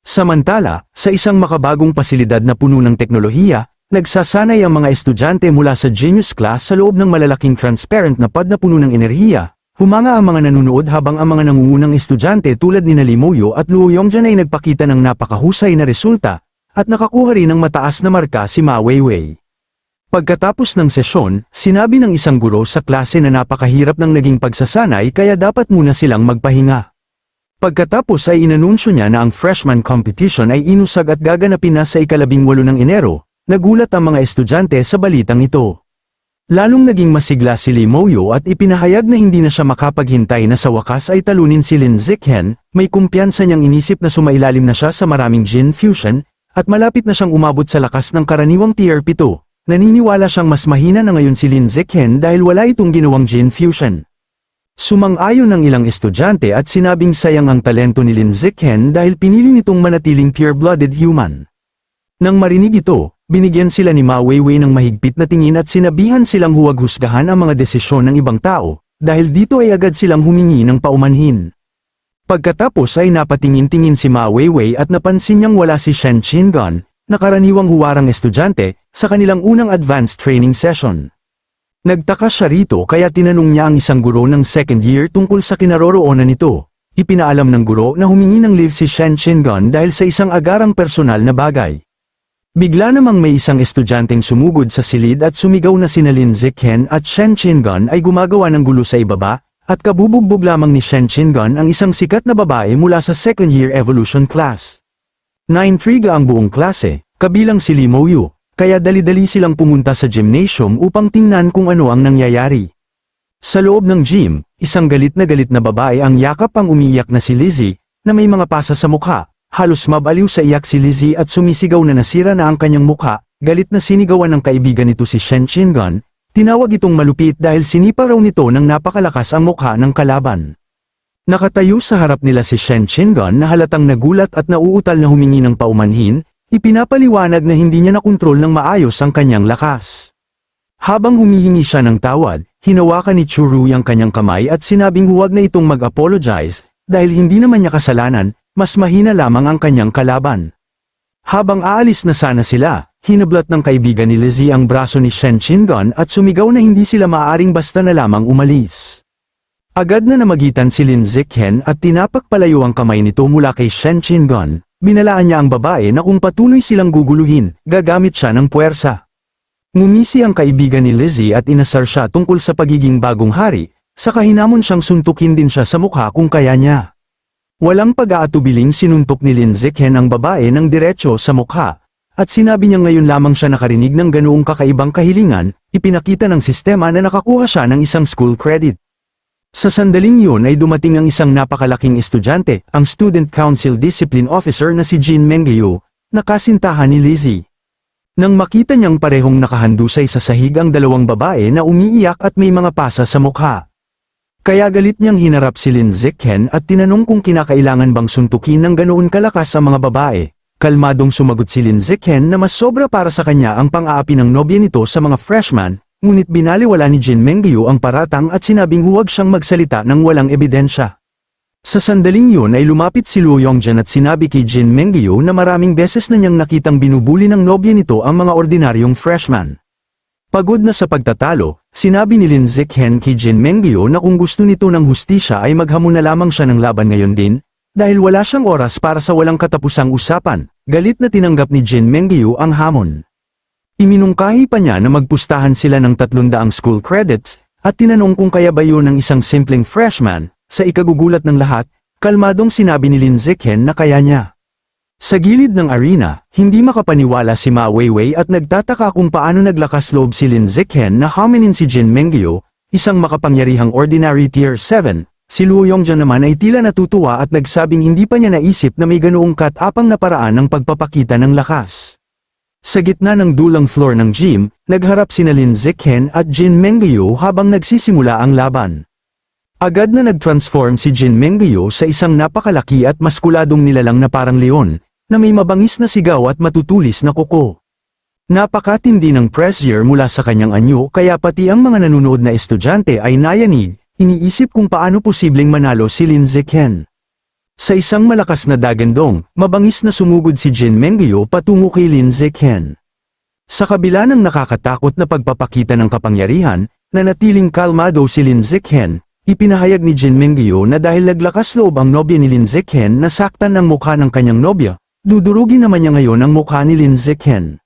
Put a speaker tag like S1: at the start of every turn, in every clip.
S1: Samantala, sa isang makabagong pasilidad na puno ng teknolohiya, nagsasanay ang mga estudyante mula sa Genius Class sa loob ng malalaking transparent na pad na puno ng enerhiya. Humanga ang mga nanunood habang ang mga nangungunang estudyante tulad ni Lee Mo-yo at Luo Yongjan ay nagpakita ng napakahusay na resulta, at nakakuha rin ng mataas na marka si Ma Weiwei. Pagkatapos ng sesyon, sinabi ng isang guro sa klase na napakahirap ng naging pagsasanay kaya dapat muna silang magpahinga. Pagkatapos ay inanunsyo niya na ang freshman competition ay inusag at gaganapin na sa 18 ng Enero. Nagulat ang mga estudyante sa balitang ito. Lalong naging masigla si Lee Mo-yo at ipinahayag na hindi na siya makapaghintay na sa wakas ay talunin si Lin Zichen. May kumpiyansa niyang inisip na sumailalim na siya sa maraming Jin Fusion, at malapit na siyang umabot sa lakas ng karaniwang Tier 7. Naniniwala siyang mas mahina na ngayon si Lin Zichen dahil wala itong ginawang Jin Fusion. Sumang-ayon ng ilang estudyante at sinabing sayang ang talento ni Lin Zichen dahil pinili nitong manatiling pure-blooded human. Nang marinig ito, binigyan sila ni Ma Weiwei ng mahigpit na tingin at sinabihan silang huwag husgahan ang mga desisyon ng ibang tao, dahil dito ay agad silang humingi ng paumanhin. Pagkatapos ay napatingin-tingin si Ma Weiwei at napansin niyang wala si Shen Qingan, na karaniwang huwarang estudyante, sa kanilang unang advanced training session. Nagtaka siya rito kaya tinanong niya ang isang guro ng second year tungkol sa kinaroroonan nito. Ipinaalam ng guro na humingi ng leave si Shen Qingan dahil sa isang agarang personal na bagay. Bigla namang may isang estudyanteng sumugod sa silid at sumigaw na sina Lin Zichen at Shen Qingan ay gumagawa ng gulo sa ibaba, at kabubugbog lamang ni Shen Qingan ang isang sikat na babae mula sa second year evolution class. Naintriga ang buong klase, kabilang si Lee Mo-yo. Kaya dali-dali silang pumunta sa gymnasium upang tingnan kung ano ang nangyayari. Sa loob ng gym, isang galit na babae ang yakap ang umiiyak na si Lizzie, na may mga pasa sa mukha. Halos mabaliw sa iyak si Lizzie at sumisigaw na nasira na ang kanyang mukha. Galit na sinigawan ng kaibigan nito si Shen Qingan. Tinawag itong malupit dahil sinipa raw nito ng napakalakas ang mukha ng kalaban. Nakatayo sa harap nila si Shen Qingan na halatang nagulat at nauutal na humingi ng paumanhin. Ipinapaliwanag na hindi niya nakontrol ng maayos ang kanyang lakas. Habang humihingi siya ng tawad, hinawakan ni Churu ang kanyang kamay at sinabing huwag na itong mag-apologize, dahil hindi naman niya kasalanan, mas mahina lamang ang kanyang kalaban. Habang aalis na sana sila, hinablat ng kaibigan ni Lizzie ang braso ni Shen Qingan at sumigaw na hindi sila maaaring basta na lamang umalis. Agad na namagitan si Lin Zichen at tinapak palayo ang kamay nito mula kay Shen Qingan. Binalaan niya ang babae na kung patuloy silang guguluhin, gagamit siya ng puwersa. Ngumisi ang kaibigan ni Lizzie at inasar siya tungkol sa pagiging bagong hari, saka hinamon siyang suntukin din siya sa mukha kung kaya niya. Walang pag-aatubiling sinuntok ni Lin Zichen ang babae ng diretso sa mukha, at sinabi niya ngayon lamang siya nakarinig ng ganoong kakaibang kahilingan, ipinakita ng sistema na nakakuha siya ng isang school credit. Sa sandaling yun ay dumating ang isang napakalaking estudyante, ang Student Council Discipline Officer na si Jin Mengyo, na kasintahan ni Lizzie. Nang makita niyang parehong nakahandusay sa sahig ang dalawang babae na umiiyak at may mga pasa sa mukha. Kaya galit niyang hinarap si Lin Zichen at tinanong kung kinakailangan bang suntukin ng ganoon kalakas ang mga babae. Kalmadong sumagot si Lin Zichen na mas sobra para sa kanya ang pang-aapi ng nobya nito sa mga freshman. Ngunit binaliwala ni Jin Mengyo ang paratang at sinabing huwag siyang magsalita ng walang ebidensya. Sa sandaling yun ay lumapit si Luo Yongjan at sinabi kay Jin Mengyo na maraming beses na niyang nakitang binubuli ng nobya nito ang mga ordinaryong freshman. Pagod na sa pagtatalo, sinabi ni Lin Zichen kay Jin Mengyo na kung gusto nito ng hustisya ay maghamon na lamang siya ng laban ngayon din, dahil wala siyang oras para sa walang katapusang usapan. Galit na tinanggap ni Jin Mengyo ang hamon. Iminungkahi pa niya na magpustahan sila ng 300 school credits, at tinanong kung kaya ba yun ng isang simpleng freshman. Sa ikagugulat ng lahat, kalmadong sinabi ni Lin Zichen na kaya niya. Sa gilid ng arena, hindi makapaniwala si Ma Weiwei at nagtataka kung paano naglakas loob si Lin Zichen na haminin si Jin Mengyo, isang makapangyarihang ordinary tier 7. Si Luo Yongjan naman ay tila natutuwa at nagsabing hindi pa niya naisip na may ganoong katapang na paraan ng pagpapakita ng lakas. Sa gitna ng dulang floor ng gym, nagharap sina Lin Zichen at Jin Mengyo habang nagsisimula ang laban. Agad na nag-transform si Jin Mengyo sa isang napakalaki at maskuladong nilalang na parang leon, na may mabangis na sigaw at matutulis na kuko. Napakatindi ng pressure mula sa kanyang anyo kaya pati ang mga nanonood na estudyante ay nayanig, iniisip kung paano posibleng manalo si Lin Zichen. Sa isang malakas na dagandong, mabangis na sumugod si Jin Mengyo patungo kay Lin Zichen. Sa kabila ng nakakatakot na pagpapakita ng kapangyarihan, nanatiling kalmado si Lin Zichen, ipinahayag ni Jin Mengyo na dahil naglakas loob ang nobya ni Lin Zichen na saktan ang mukha ng kanyang nobya, dudurugin naman niya ngayon ang mukha ni Lin Zichen.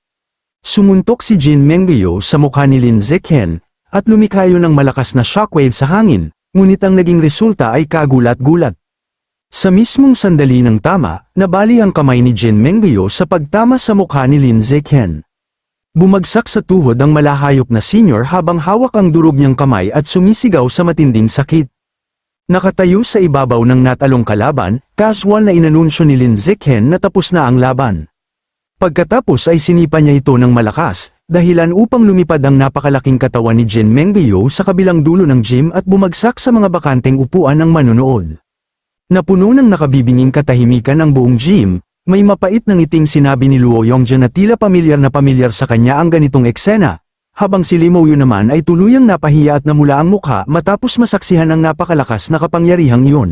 S1: Sumuntok si Jin Mengyo sa mukha ni Lin Zichen, at lumikha yun ng malakas na shockwave sa hangin, ngunit ang naging resulta ay kagulat-gulat. Sa mismong sandali ng tama, nabali ang kamay ni Jin Mengyo sa pagtama sa mukha ni Lin Zichen. Bumagsak sa tuhod ang malahayop na senior habang hawak ang durog niyang kamay at sumisigaw sa matinding sakit. Nakatayo sa ibabaw ng natalong kalaban, casual na inanunsyo ni Lin Zichen na tapos na ang laban. Pagkatapos ay sinipa niya ito ng malakas, dahilan upang lumipad ang napakalaking katawan ni Jin Mengyo sa kabilang dulo ng gym at bumagsak sa mga bakanteng upuan ng manonood. Napuno ng nakabibinging katahimikan ang buong gym, may mapait na ngiting sinabi ni Luo Yongjian na tila pamilyar sa kanya ang ganitong eksena, habang si Limo Yu naman ay tuluyang napahiya at namula ang mukha matapos masaksihan ang napakalakas na kapangyarihang iyon.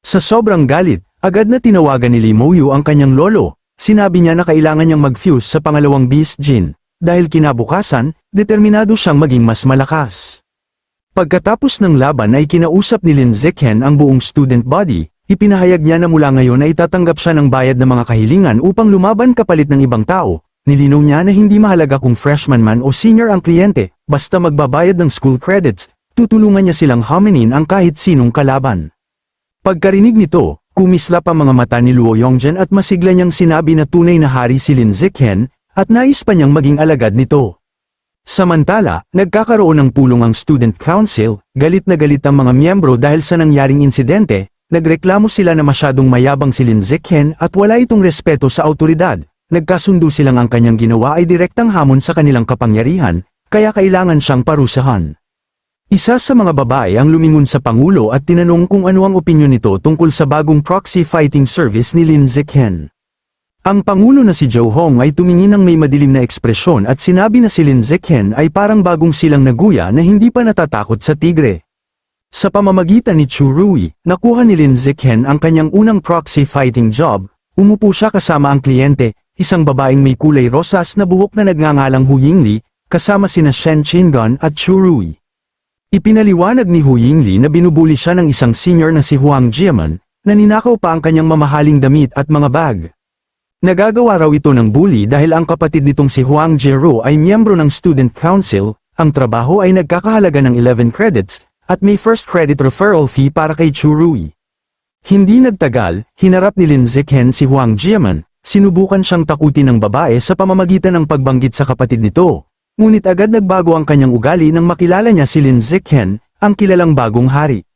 S1: Sa sobrang galit, agad na tinawagan ni Limo Yu ang kanyang lolo, sinabi niya na kailangan niyang mag-fuse sa pangalawang Beast Jin, dahil kinabukasan, determinado siyang maging mas malakas. Pagkatapos ng laban ay kinausap ni Lin Zichen ang buong student body, ipinahayag niya na mula ngayon ay tatanggap siya ng bayad ng mga kahilingan upang lumaban kapalit ng ibang tao, nilinaw niya na hindi mahalaga kung freshman man o senior ang kliyente, basta magbabayad ng school credits, tutulungan niya silang haminin ang kahit sinong kalaban. Pagkarinig nito, kumislap ang mga mata ni Luo Yongjian at masigla niyang sinabi na tunay na hari si Lin Zichen, at nais pa niyang maging alagad nito. Samantala, nagkakaroon ng pulong ang Student Council, galit na galit ang mga miyembro dahil sa nangyaring insidente, nagreklamo sila na masyadong mayabang si Lin Zichen at wala itong respeto sa autoridad, nagkasundo silang ang kanyang ginawa ay direktang hamon sa kanilang kapangyarihan, kaya kailangan siyang parusahan. Isa sa mga babae ang lumingon sa Pangulo at tinanong kung ano ang opinyon nito tungkol sa bagong proxy fighting service ni Lin Zichen. Ang Pangulo na si Zhou Hong ay tumingin ng may madilim na ekspresyon at sinabi na si Lin Zichen ay parang bagong silang naguya na hindi pa natatakot sa tigre. Sa pamamagitan ni Chu Rui, nakuha ni Lin Zichen ang kanyang unang proxy fighting job, umupo siya kasama ang kliyente, isang babaeng may kulay rosas na buhok na nagngangalang Hu Yingli, kasama sina Shen Qingan at Chu Rui. Ipinaliwanag ni Hu Yingli na binubuli siya ng isang senior na si Huang Jiaman, na ninakaw pa ang kanyang mamahaling damit at mga bag. Nagagawa raw ito ng bully dahil ang kapatid nitong si Huang Jiro ay miyembro ng Student Council, ang trabaho ay nagkakahalaga ng 11 credits, at may first credit referral fee para kay Chu Rui. Hindi nagtagal, hinarap ni Lin Zichen si Huang Jiaman, sinubukan siyang takutin ng babae sa pamamagitan ng pagbanggit sa kapatid nito, ngunit agad nagbago ang kanyang ugali nang makilala niya si Lin Zichen, ang kilalang bagong hari.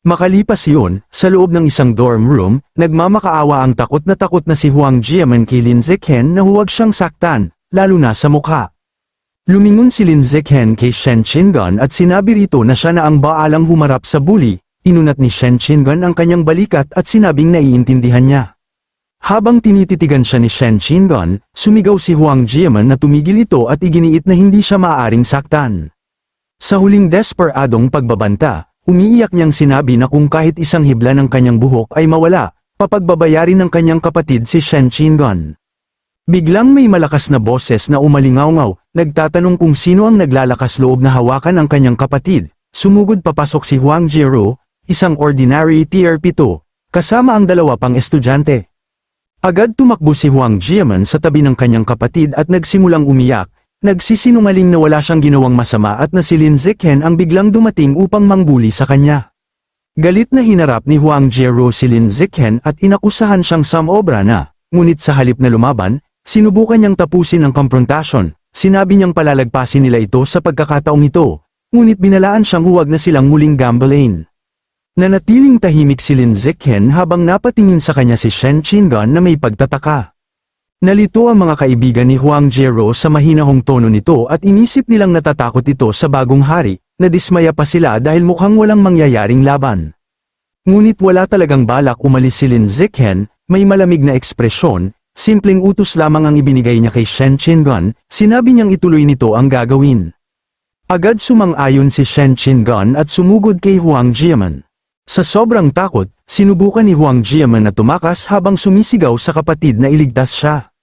S1: Makalipas iyon, sa loob ng isang dorm room, nagmamakaawa ang takot na si Huang Jiaman kay Lin Zichen na huwag siyang saktan, lalo na sa mukha. Lumingon si Lin Zichen kay Shen Qingan at sinabi rito na siya na ang baalang humarap sa bully, inunat ni Shen Qingan ang kanyang balikat at sinabing naiintindihan niya. Habang tinititigan siya ni Shen Qingan, sumigaw si Huang Jiaman na tumigil ito at iginiit na hindi siya maaaring saktan. Sa huling desperadong pagbabanta, umiiyak niyang sinabi na kung kahit isang hibla ng kanyang buhok ay mawala, papagbabayarin ng kanyang kapatid si Shen Qingan. Biglang may malakas na boses na umalingaw-ngaw, nagtatanong kung sino ang naglalakas loob na hawakan ang kanyang kapatid. Sumugod papasok si Huang Jiro, isang ordinary tier 7, kasama ang dalawa pang estudyante. Agad tumakbo si Huang Jiaman sa tabi ng kanyang kapatid at nagsimulang umiyak, nagsisinungaling na wala siyang ginawang masama at na si Lin Zichen ang biglang dumating upang mangbuli sa kanya. Galit na hinarap ni Huang Jiro si Lin Zichen at inakusahan siyang samobra na, ngunit sa halip na lumaban, sinubukan niyang tapusin ang konfrontasyon, sinabi niyang palalagpasin nila ito sa pagkakataong ito, ngunit binalaan siyang huwag na silang muling gambalain. Nanatiling tahimik si Lin Zichen habang napatingin sa kanya si Shen Qingan na may pagtataka. Nalito ang mga kaibigan ni Huang Jiro sa mahinahong tono nito at inisip nilang natatakot ito sa bagong hari, nadismaya pa sila dahil mukhang walang mangyayaring laban. Ngunit wala talagang balak umalis si Lin Zichen, may malamig na ekspresyon, simpleng utos lamang ang ibinigay niya kay Shen Qingan, sinabi niyang ituloy nito ang gagawin. Agad sumang-ayon si Shen Qingan at sumugod kay Huang Jiaman. Sa sobrang takot, sinubukan ni Huang Jiaman na tumakas habang sumisigaw sa kapatid na iligtas siya.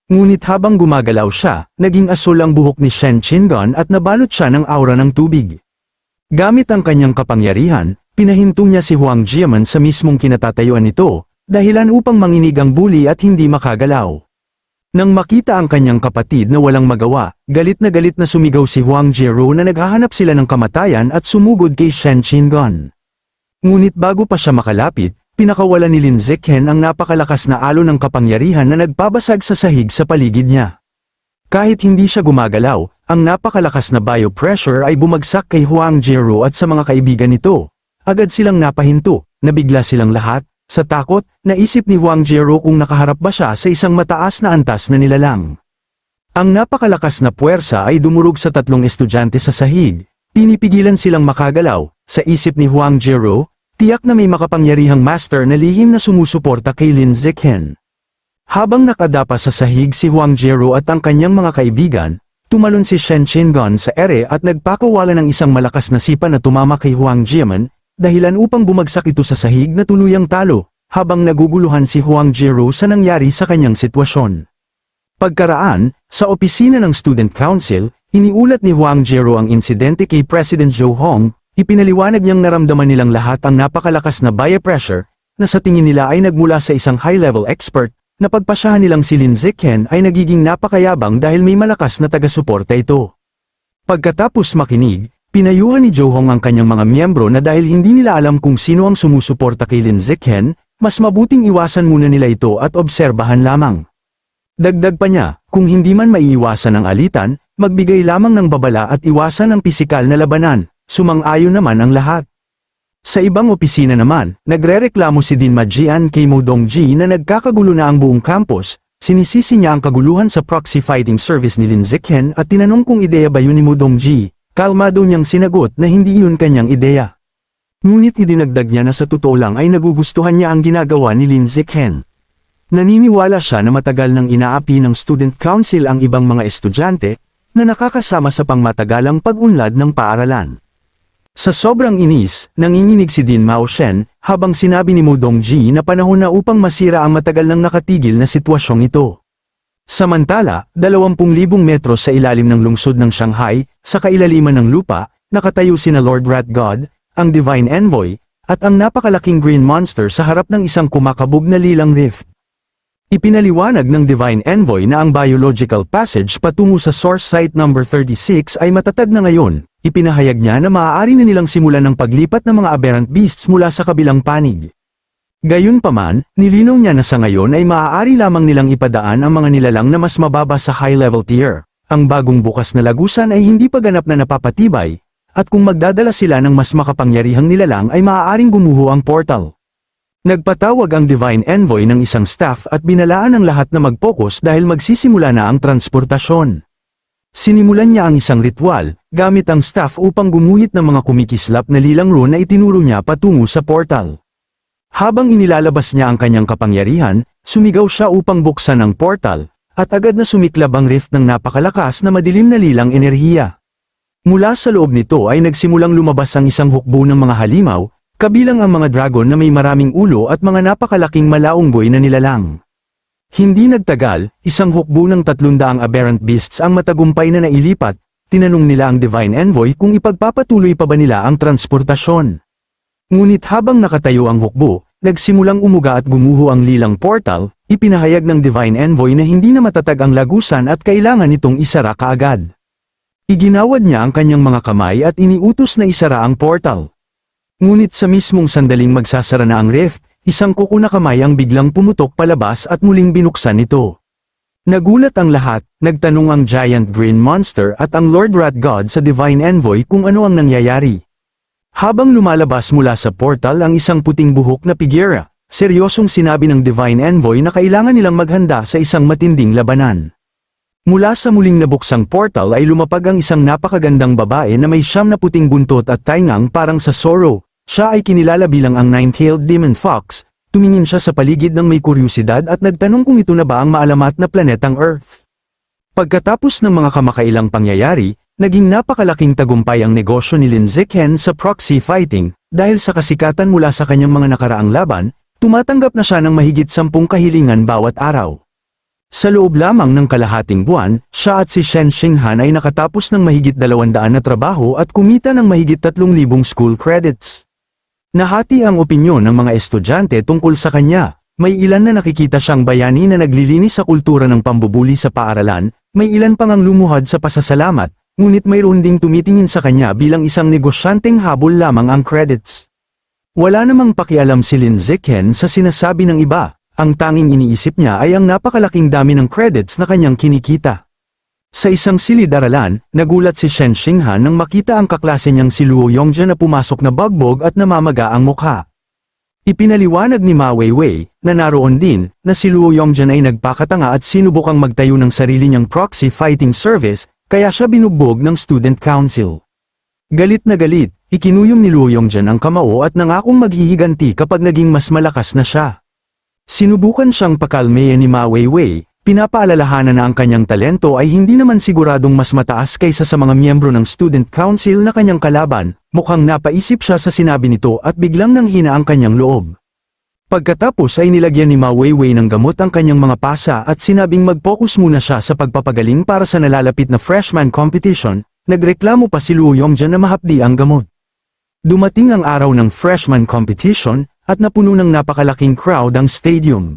S1: Ngunit habang gumagalaw siya, naging asul ang buhok ni Shen Qingan at nabalot siya ng aura ng tubig. Gamit ang kanyang kapangyarihan, pinahinto niya si Huang Jiaman sa mismong kinatatayuan nito, dahilan upang manginig ang bully at hindi makagalaw. Nang makita ang kanyang kapatid na walang magawa, galit na sumigaw si Huang Jiro na naghahanap sila ng kamatayan at sumugod kay Shen Qingan. Ngunit bago pa siya makalapit, pinakawalan ni Lin Zichen ang napakalakas na alon ng kapangyarihan na nagpabasag sa sahig sa paligid niya. Kahit hindi siya gumagalaw, ang napakalakas na biopressure ay bumagsak kay Huang Jiro at sa mga kaibigan nito. Agad silang napahinto, nabigla silang lahat. Sa takot, naisip ni Huang Jiro kung nakaharap ba siya sa isang mataas na antas na nilalang. Ang napakalakas na puwersa ay dumurog sa tatlong estudyante sa sahig. Pinipigilan silang makagalaw. Sa isip ni Huang Jiro, tiyak na may makapangyarihang master na lihim na sumusuporta kay Lin Zichen. Habang nakadapa sa sahig si Huang Jiro at ang kanyang mga kaibigan, tumalon si Shen Qingan sa ere at nagpakawala ng isang malakas na sipa na tumama kay Huang Jiaman, dahilan upang bumagsak ito sa sahig na tuluyang talo, habang naguguluhan si Huang Jiro sa nangyari sa kanyang sitwasyon. Pagkaraan, sa opisina ng Student Council, iniulat ni Huang Jiro ang insidente kay President Zhou Hong. Ipinaliwanag niyang naramdaman nilang lahat ang napakalakas na biopressure, na sa tingin nila ay nagmula sa isang high-level expert, na pagpasyahan nilang si Lin Zichen ay nagiging napakayabang dahil may malakas na taga-suporta ito. Pagkatapos makinig, pinayuhan ni Zhou Hong ang kanyang mga miyembro na dahil hindi nila alam kung sino ang sumusuporta kay Lin Zichen, mas mabuting iwasan muna nila ito at obserbahan lamang. Dagdag pa niya, kung hindi man maiiwasan ang alitan, magbigay lamang ng babala at iwasan ang pisikal na labanan. Sumang-ayon naman ang lahat. Sa ibang opisina naman, nagrereklamo si Din Majian kay Mo Dongji na nagkakagulo na ang buong campus. Sinisisi niya ang kaguluhan sa proxy fighting service ni Lin Zichen at tinanong kung ideya ba yun ni Mo Dongji. Kalmado niyang sinagot na hindi yun kanyang ideya. Ngunit idinagdag niya na sa totoo lang ay nagugustuhan niya ang ginagawa ni Lin Zichen. Naniniwala siya na matagal nang inaapi ng Student Council ang ibang mga estudyante na nakakasama sa pangmatagalang pag-unlad ng paaralan. Sa sobrang inis, nanginginig si Din Mao Shen, habang sinabi ni Mo Dongji na panahon na upang masira ang matagal nang nakatigil na sitwasyong ito. Samantala, 20,000 metros sa ilalim ng lungsod ng Shanghai, sa kailaliman ng lupa, nakatayo sina Lord Rat God, ang Divine Envoy, at ang napakalaking Green Monster sa harap ng isang kumakabog na lilang rift. Ipinaliwanag ng Divine Envoy na ang biological passage patungo sa source site number 36 ay matatag na ngayon. Ipinahayag niya na maaari na nilang simulan ng paglipat ng mga aberrant beasts mula sa kabilang panig. Gayunpaman, nilinaw niya na sa ngayon ay maaari lamang nilang ipadaan ang mga nilalang na mas mababa sa high-level tier. Ang bagong bukas na lagusan ay hindi pa ganap na napapatibay, at kung magdadala sila ng mas makapangyarihang nilalang ay maaaring gumuho ang portal. Nagpatawag ang Divine Envoy ng isang staff at binalaan ang lahat na mag-focus dahil magsisimula na ang transportasyon. Sinimulan niya ang isang ritual, gamit ang staff upang gumuhit ng mga kumikislap na lilang rune na itinuro niya patungo sa portal. Habang inilalabas niya ang kanyang kapangyarihan, sumigaw siya upang buksan ang portal, at agad na sumiklab ang rift ng napakalakas na madilim na lilang enerhiya. Mula sa loob nito ay nagsimulang lumabas ang isang hukbo ng mga halimaw, kabilang ang mga dragon na may maraming ulo at mga napakalaking malaunggoy na nilalang. Hindi nagtagal, isang hukbo ng 300 aberrant beasts ang matagumpay na nailipat. Tinanong nila ang Divine Envoy kung ipagpapatuloy pa ba nila ang transportasyon. Ngunit habang nakatayo ang hukbo, nagsimulang umuga at gumuho ang lilang portal. Ipinahayag ng Divine Envoy na hindi na matatag ang lagusan at kailangan itong isara kaagad. Iginawad niya ang kanyang mga kamay at iniutos na isara ang portal. Ngunit sa mismong sandaling magsasara na ang rift, isang kuko na kamay ang biglang pumutok palabas at muling binuksan ito. Nagulat ang lahat, nagtanong ang Giant Green Monster at ang Lord Rat God sa Divine Envoy kung ano ang nangyayari. Habang lumalabas mula sa portal ang isang puting buhok na figura, seryosong sinabi ng Divine Envoy na kailangan nilang maghanda sa isang matinding labanan. Mula sa muling nabuksang portal ay lumapag ang isang napakagandang babae na may 9 na puting buntot at taingang parang sa Zorro. Siya ay kinilala bilang ang Nine-Tailed Demon Fox. Tumingin siya sa paligid ng may kuryusidad at nagtanong kung ito na ba ang maalamat na planetang Earth. Pagkatapos ng mga kamakailang pangyayari, naging napakalaking tagumpay ang negosyo ni Lin Zichen sa proxy fighting, dahil sa kasikatan mula sa kanyang mga nakaraang laban, tumatanggap na siya ng mahigit 10 kahilingan bawat araw. Sa loob lamang ng kalahating buwan, siya at si Shen Xinghan ay nakatapos ng mahigit 200 na trabaho at kumita ng mahigit 3,000 school credits. Nahati ang opinyon ng mga estudyante tungkol sa kanya. May ilan na nakikita siyang bayani na naglilinis sa kultura ng pambubuli sa paaralan, may ilan pang ang lumuhad sa pasasalamat, ngunit mayroon ding tumitingin sa kanya bilang isang negosyanteng habol lamang ang credits. Wala namang pakialam si Lin Zichen sa sinasabi ng iba, ang tanging iniisip niya ay ang napakalaking dami ng credits na kanyang kinikita. Sa isang silid-aralan, nagulat si Shen Xinghan nang makita ang kaklase niyang si Luo Yongjian na pumasok na bagbog at namamaga ang mukha. Ipinaliwanag ni Ma Weiwei, na naroon din, na si Luo Yongjian ay nagpakatanga at sinubukang magtayo ng sarili niyang proxy fighting service, kaya siya binugbog ng student council. Galit na galit, ikinuyom ni Luo Yongjian ang kamao at nangakong maghihiganti kapag naging mas malakas na siya. Sinubukan siyang pakalmeyan ni Ma Weiwei, pinapaalalahanan na ang kanyang talento ay hindi naman siguradong mas mataas kaysa sa mga miyembro ng student council na kanyang kalaban. Mukhang napaisip siya sa sinabi nito at biglang nanghina ang kanyang loob. Pagkatapos ay nilagyan ni Ma Weiwei ng gamot ang kanyang mga pasa at sinabing mag-focus muna siya sa pagpapagaling para sa nalalapit na freshman competition. Nagreklamo pa si Luo Yongjian na mahapdi ang gamot. Dumating ang araw ng freshman competition at napuno ng napakalaking crowd ang stadium.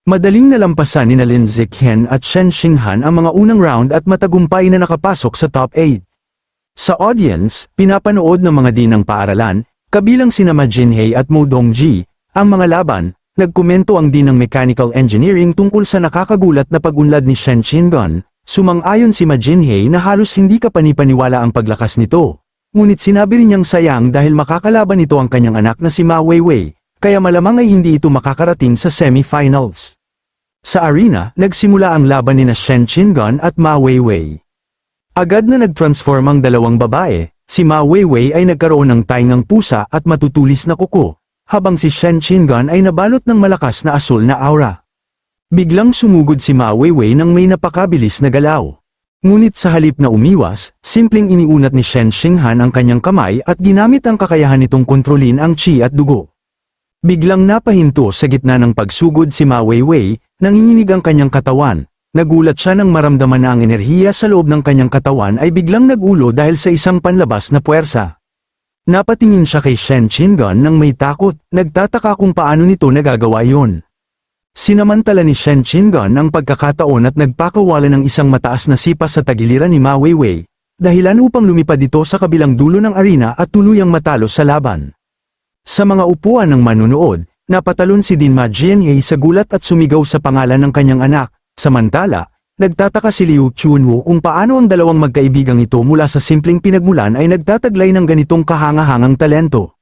S1: Madaling nalampasan ni Lin Zichen at Shen Xinghan ang mga unang round at matagumpay na nakapasok sa top 8. Sa audience, pinapanood ng mga dean ng paaralan, kabilang sina Ma Jinhei at Mo Dongji, ang mga laban. Nagkomento ang dean ng mechanical engineering tungkol sa nakakagulat na pag-unlad ni Shen Qingan. Sumang-ayon si Ma Jinhei na halos hindi kapanipaniwala ang paglakas nito. Ngunit sinabi rin niyang sayang dahil makakalaban nito ang kanyang anak na si Ma Weiwei, kaya malamang ay hindi ito makakarating sa semifinals. Sa arena, nagsimula ang laban ni Shen Qingan at Ma Weiwei. Agad na nag-transform ang dalawang babae, si Ma Weiwei ay nagkaroon ng taingang pusa at matutulis na kuko, habang si Shen Qingan ay nabalot ng malakas na asul na aura. Biglang sumugod si Ma Weiwei nang may napakabilis na galaw. Ngunit sa halip na umiwas, simpleng iniunat ni Shen Xinghan ang kanyang kamay at ginamit ang kakayahan nitong kontrolin ang chi at dugo. Biglang napahinto sa gitna ng pagsugod si Ma Weiwei, nanginginig ang kanyang katawan. Nagulat siya nang maramdaman na ang enerhiya sa loob ng kanyang katawan ay biglang nag-ulo dahil sa isang panlabas na puwersa. Napatingin siya kay Shen Qingan nang may takot, nagtataka kung paano nito nagagawa yon. Sinamantala ni Shen Qingan ang pagkakataon at nagpakawala ng isang mataas na sipa sa tagiliran ni Ma Weiwei, dahilan upang lumipad ito sa kabilang dulo ng arena at tuluyang matalo sa laban. Sa mga upuan ng manunood, napatalon si Din Ma Jinhei sa gulat at sumigaw sa pangalan ng kanyang anak. Samantala, nagtataka si Liu Chunwu kung paano ang dalawang magkaibigang ito mula sa simpleng pinagmulan ay nagtataglay ng ganitong kahangahangang talento.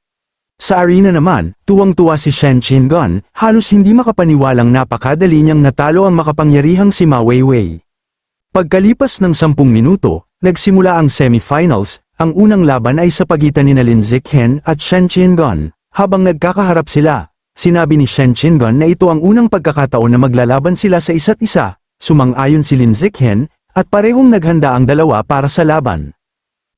S1: Sa arena naman, tuwang-tuwa si Shen Qingan, halos hindi makapaniwalang napakadali niyang natalo ang makapangyarihang si Ma Weiwei. Pagkalipas ng 10 minuto, nagsimula ang semifinals. Ang unang laban ay sa pagitan ni Lin Zichen at Shen Qingan. Habang nagkakaharap sila, sinabi ni Shen Qingan na ito ang unang pagkakataon na maglalaban sila sa isa't isa. Sumang-ayon si Lin Zichen, at parehong naghanda ang dalawa para sa laban.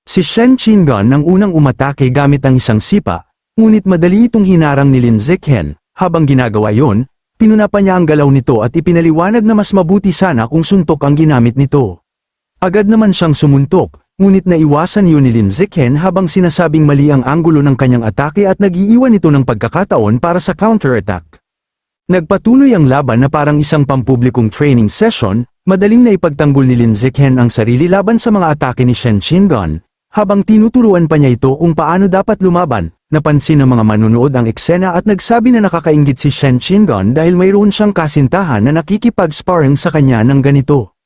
S1: Si Shen Qingan ang unang umatake gamit ang isang sipa, ngunit madali itong hinarang ni Lin Zichen. Habang ginagawa yon, pinunapa niya ang galaw nito at ipinaliwanag na mas mabuti sana kung suntok ang ginamit nito. Agad naman siyang sumuntok, ngunit naiwasan yun ni Lin Zichen habang sinasabing mali ang anggulo ng kanyang atake at nag-iiwan ito ng pagkakataon para sa counter-attack. Nagpatuloy ang laban na parang isang pampublikong training session, madaling na ipagtanggol ni Lin Zichen ang sarili laban sa mga atake ni Shen Qingan. Habang tinuturuan pa niya ito kung paano dapat lumaban, napansin ng mga manunood ang eksena at nagsabi na nakakainggit si Shen Qingan dahil mayroon siyang kasintahan na nakikipag-sparring sa kanya ng ganito.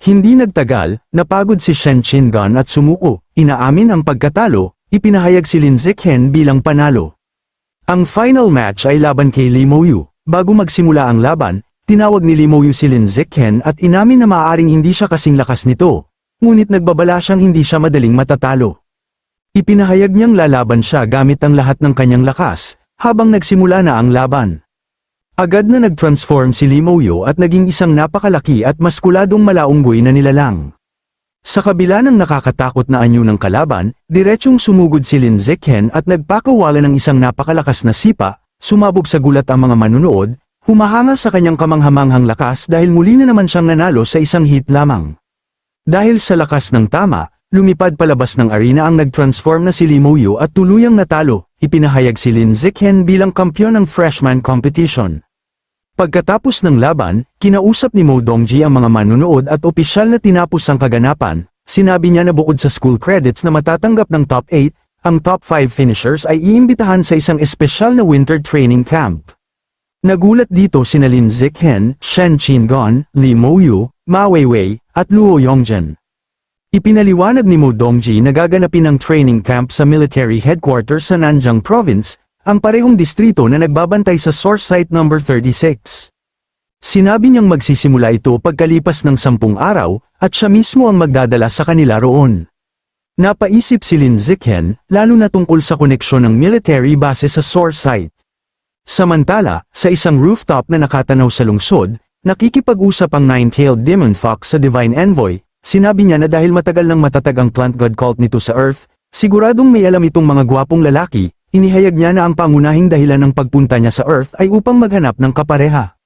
S1: Hindi nagtagal, napagod si Shen Qingan at sumuko, inaamin ang pagkatalo, ipinahayag si Lin Zichen bilang panalo. Ang final match ay laban kay Li Moyu. Bago magsimula ang laban, tinawag ni Li Moyu si Lin Zichen at inamin na maaaring hindi siya kasing lakas nito, ngunit nagbabala siyang hindi siya madaling matatalo. Ipinahayag niyang lalaban siya gamit ang lahat ng kanyang lakas, habang nagsimula na ang laban. Agad na nag-transform si Li Moyu at naging isang napakalaki at maskuladong malaunggoy na nilalang. Sa kabila ng nakakatakot na anyo ng kalaban, diretsyong sumugod si Lin Zichen at nagpakawala ng isang napakalakas na sipa, sumabog sa gulat ang mga manunood, humahanga sa kanyang kamanghamanghang lakas dahil muli na naman siyang nanalo sa isang hit lamang. Dahil sa lakas ng tama, lumipad palabas ng arena ang nag-transform na si Lee Mo-yu at tuluyang natalo, ipinahayag si Lin Zichen bilang kampyon ng freshman competition. Pagkatapos ng laban, kinausap ni Mo Dongji ang mga manunood at opisyal na tinapos ang kaganapan. Sinabi niya na bukod sa school credits na matatanggap ng top 8, ang top 5 finishers ay iimbitahan sa isang espesyal na winter training camp. Nagulat dito sina Lin Zichen, Shen Qingon, Lee Mo-yu, Ma Weiwei, at Luo Yongzhen. Ipinaliwanag ni Mo Dongji na gaganapin ang training camp sa military headquarters sa Nanjing Province, ang parehong distrito na nagbabantay sa source site number 36. Sinabi niyang magsisimula ito pagkalipas ng 10 araw, at siya mismo ang magdadala sa kanila roon. Napaisip si Lin Zichen, lalo na tungkol sa koneksyon ng military base sa source site. Samantala, sa isang rooftop na nakatanaw sa lungsod, nakikipag-usap ang Nine-Tailed Demon Fox sa Divine Envoy. Sinabi niya na dahil matagal nang matatag ang plant god cult nito sa Earth, siguradong may alam itong mga gwapong lalaki. Inihayag niya na ang pangunahing dahilan ng pagpunta niya sa Earth ay upang maghanap ng kapareha.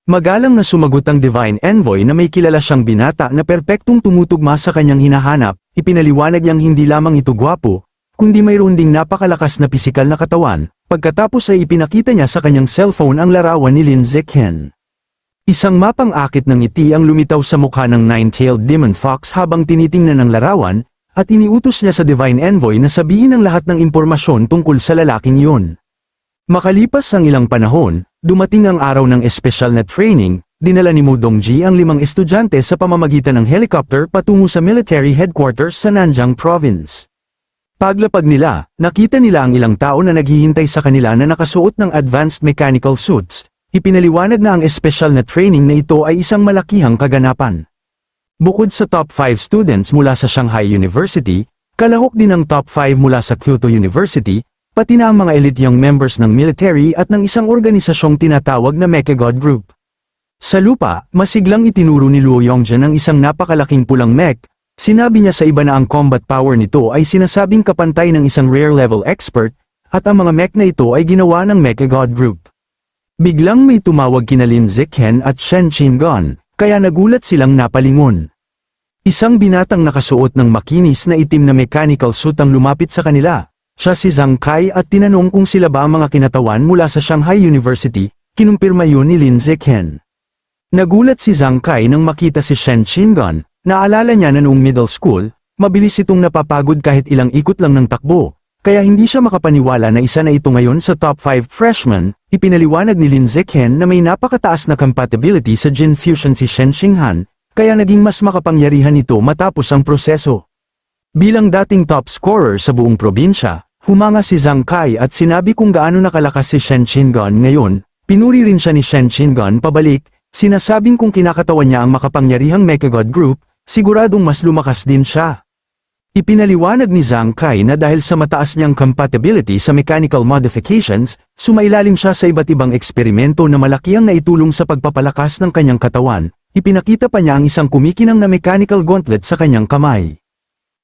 S1: Magalang na sumagot ang Divine Envoy na may kilala siyang binata na perpektong tumutugma sa kanyang hinahanap, ipinaliwanag niyang hindi lamang ito gwapo, kundi mayroon ding napakalakas na pisikal na katawan, pagkatapos ay ipinakita niya sa kanyang cellphone ang larawan ni Lin Zichen. Isang mapang akit ng ngiti ang lumitaw sa mukha ng Nine-Tailed Demon Fox habang tinitingnan ang larawan, at iniutos niya sa Divine Envoy na sabihin ang lahat ng impormasyon tungkol sa lalaking iyon. Makalipas ang ilang panahon, dumating ang araw ng espesyal na training, dinala ni Mo Dongji ang 5 estudyante sa pamamagitan ng helicopter patungo sa military headquarters sa Nanjing Province. Paglapag nila, nakita nila ang ilang tao na naghihintay sa kanila na nakasuot ng advanced mechanical suits. Ipinaliwanag na ang espesyal na training na ito ay isang malakihang kaganapan. Bukod sa top 5 students mula sa Shanghai University, kalahok din ang top 5 mula sa Kyoto University, pati na ang mga elite young members ng military at ng isang organisasyong tinatawag na Mecha God Group. Sa lupa, masiglang itinuro ni Luo Yongzhen ang isang napakalaking pulang mech. Sinabi niya sa iba na ang combat power nito ay sinasabing kapantay ng isang rare level expert, at ang mga mech na ito ay ginawa ng Mecha God Group. Biglang may tumawag kina Lin Zichen at Shen Qingon, kaya nagulat silang napalingon. Isang binatang nakasuot ng makinis na itim na mechanical suit ang lumapit sa kanila. Siya si Zhang Kai at tinanong kung sila ba ang mga kinatawan mula sa Shanghai University, kinumpirma yun ni Lin Zichen. Nagulat si Zhang Kai nang makita si Shen Qingon, naalala niya na noong middle school, mabilis itong napapagod kahit ilang ikot lang ng takbo, kaya hindi siya makapaniwala na isa na ito ngayon sa top 5 freshmen. Ipinaliwanag ni Lin Zichen na may napakataas na compatibility sa Jin Fusion si Shen Xinghan, kaya naging mas makapangyarihan ito matapos ang proseso. Bilang dating top scorer sa buong probinsya, humanga si Zhang Kai at sinabi kung gaano nakalakas si Shen Qingon ngayon. Pinuri rin siya ni Shen Qingon pabalik, sinasabing kung kinakatawan niya ang makapangyarihang Mecha God Group, siguradong mas lumakas din siya. Ipinaliwanag ni Zhang Kai na dahil sa mataas niyang compatibility sa mechanical modifications, sumailalim siya sa iba't ibang eksperimento na malaki ang naitulong sa pagpapalakas ng kanyang katawan. Ipinakita pa niya ang isang kumikinang na mechanical gauntlet sa kanyang kamay.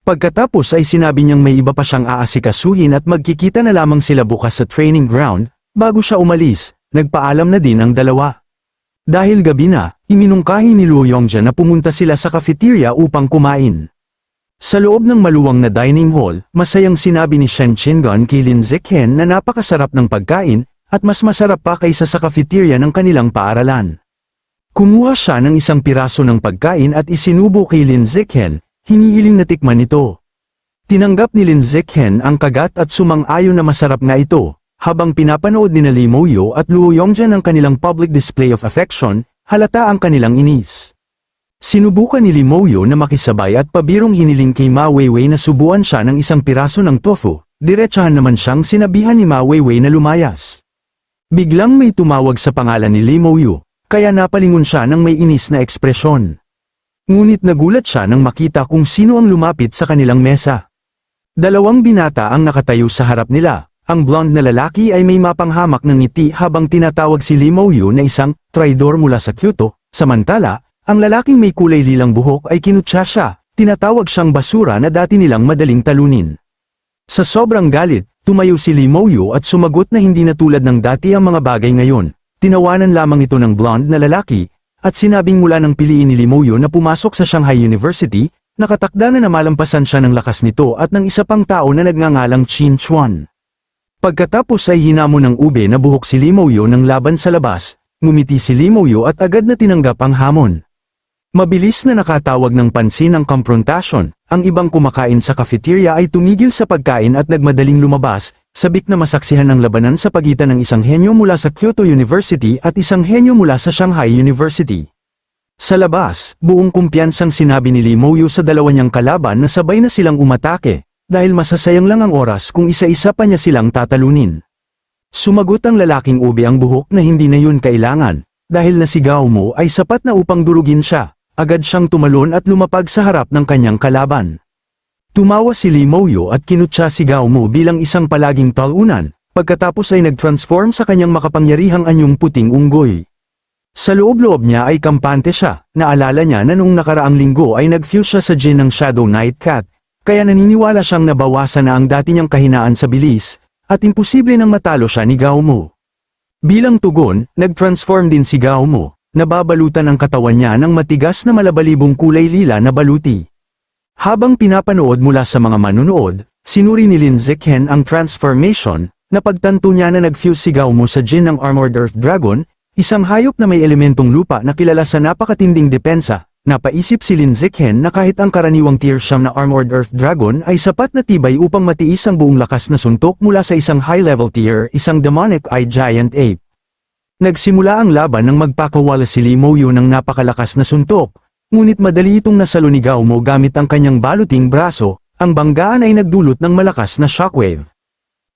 S1: Pagkatapos ay sinabi niyang may iba pa siyang aasikasuhin at magkikita na lamang sila bukas sa training ground. Bago siya umalis, nagpaalam na din ang dalawa. Dahil gabi na, iminungkahi ni Luo Yongzhen na pumunta sila sa cafeteria upang kumain. Sa loob ng maluwang na dining hall, masayang sinabi ni Shen Qingon kay Lin Zichen na napakasarap ng pagkain, at mas masarap pa kaysa sa cafeteria ng kanilang paaralan. Kumuha siya ng isang piraso ng pagkain at isinubo kay Lin Zichen, hinihiling na tikman ito. Tinanggap ni Lin Zichen ang kagat at sumang-ayon na masarap nga ito, habang pinapanood ni Lee Mo-yu at Luo Yongzhen ang kanilang public display of affection, halata ang kanilang inis. Sinubukan ni Lee Mo-yu na makisabay at pabirong hiniling kay Ma Weiwei na subuan siya ng isang piraso ng tofu, diretsahan naman siyang sinabihan ni Ma Weiwei na lumayas. Biglang may tumawag sa pangalan ni Lee Mo-yu, kaya napalingon siya ng may inis na ekspresyon. Ngunit nagulat siya nang makita kung sino ang lumapit sa kanilang mesa. 2 binata ang nakatayo sa harap nila. Ang blonde na lalaki ay may mapanghamak ng ngiti habang tinatawag si Lee Mo-yu na isang traidor mula sa Kyoto, samantala, ang lalaking may kulay lilang buhok ay kinutya siya, tinatawag siyang basura na dati nilang madaling talunin. Sa sobrang galit, tumayo si Lee Mo-yu at sumagot na hindi na tulad ng dati ang mga bagay ngayon. Tinawanan lamang ito ng blonde na lalaki, at sinabing mula nang piliin ni Lee Mo-yu na pumasok sa Shanghai University, nakatakda na malampasan siya ng lakas nito at ng isa pang tao na nagngangalang Qin Chuan. Pagkatapos ay hinamon ng ube na buhok si Lee Mo-yu ng laban sa labas, ngumiti si Lee Mo-yu at agad na tinanggap ang hamon. Mabilis na nakatawag ng pansin ang confrontation, ang ibang kumakain sa cafeteria ay tumigil sa pagkain at nagmadaling lumabas, sabik na masaksihan ang labanan sa pagitan ng isang henyo mula sa Kyoto University at isang henyo mula sa Shanghai University. Sa labas, buong kumpiyansang sinabi ni Lee Mo-yu sa dalawa niyang kalaban na sabay na silang umatake, dahil masasayang lang ang oras kung isa-isa pa niya silang tatalunin. Sumagot ang lalaking ube ang buhok na hindi na yun kailangan, dahil nasigaw mo ay sapat na upang durugin siya. Agad siyang tumalon at lumapag sa harap ng kanyang kalaban. Tumawa si Lee Mo-yu at kinutya si Gao Mo bilang isang palaging talunan, pagkatapos ay nag-transform sa kanyang makapangyarihang anyong puting unggoy. Sa loob-loob niya ay kampante siya, naalala niya na noong nakaraang linggo ay nag-fuse siya sa Jin ng Shadow Knight Cat, kaya naniniwala siyang nabawasan na ang dati niyang kahinaan sa bilis, at imposible nang matalo siya ni Gao Mo. Bilang tugon, nag-transform din si Gao Mo. Nababalutan ang katawan niya ng matigas na malabalibong kulay lila na baluti. Habang pinapanood mula sa mga manunood, sinuri ni Lin Zichen ang transformation, na pagtanto niya na nag-fuse si Gao Mo sa Jin ng Armored Earth Dragon, isang hayop na may elementong lupa na kilala sa napakatinding depensa. Napaisip si Lin Zichen na kahit ang karaniwang tier siyam na Armored Earth Dragon ay sapat na tibay upang matiis ang buong lakas na suntok mula sa isang high-level tier, isang Demonic Eye Giant Ape. Nagsimula ang laban nang magpakawala si Lee Mo-yu ng napakalakas na suntok, ngunit madali itong nasalo ni Gao Mo gamit ang kanyang baluting braso, ang banggaan ay nagdulot ng malakas na shockwave.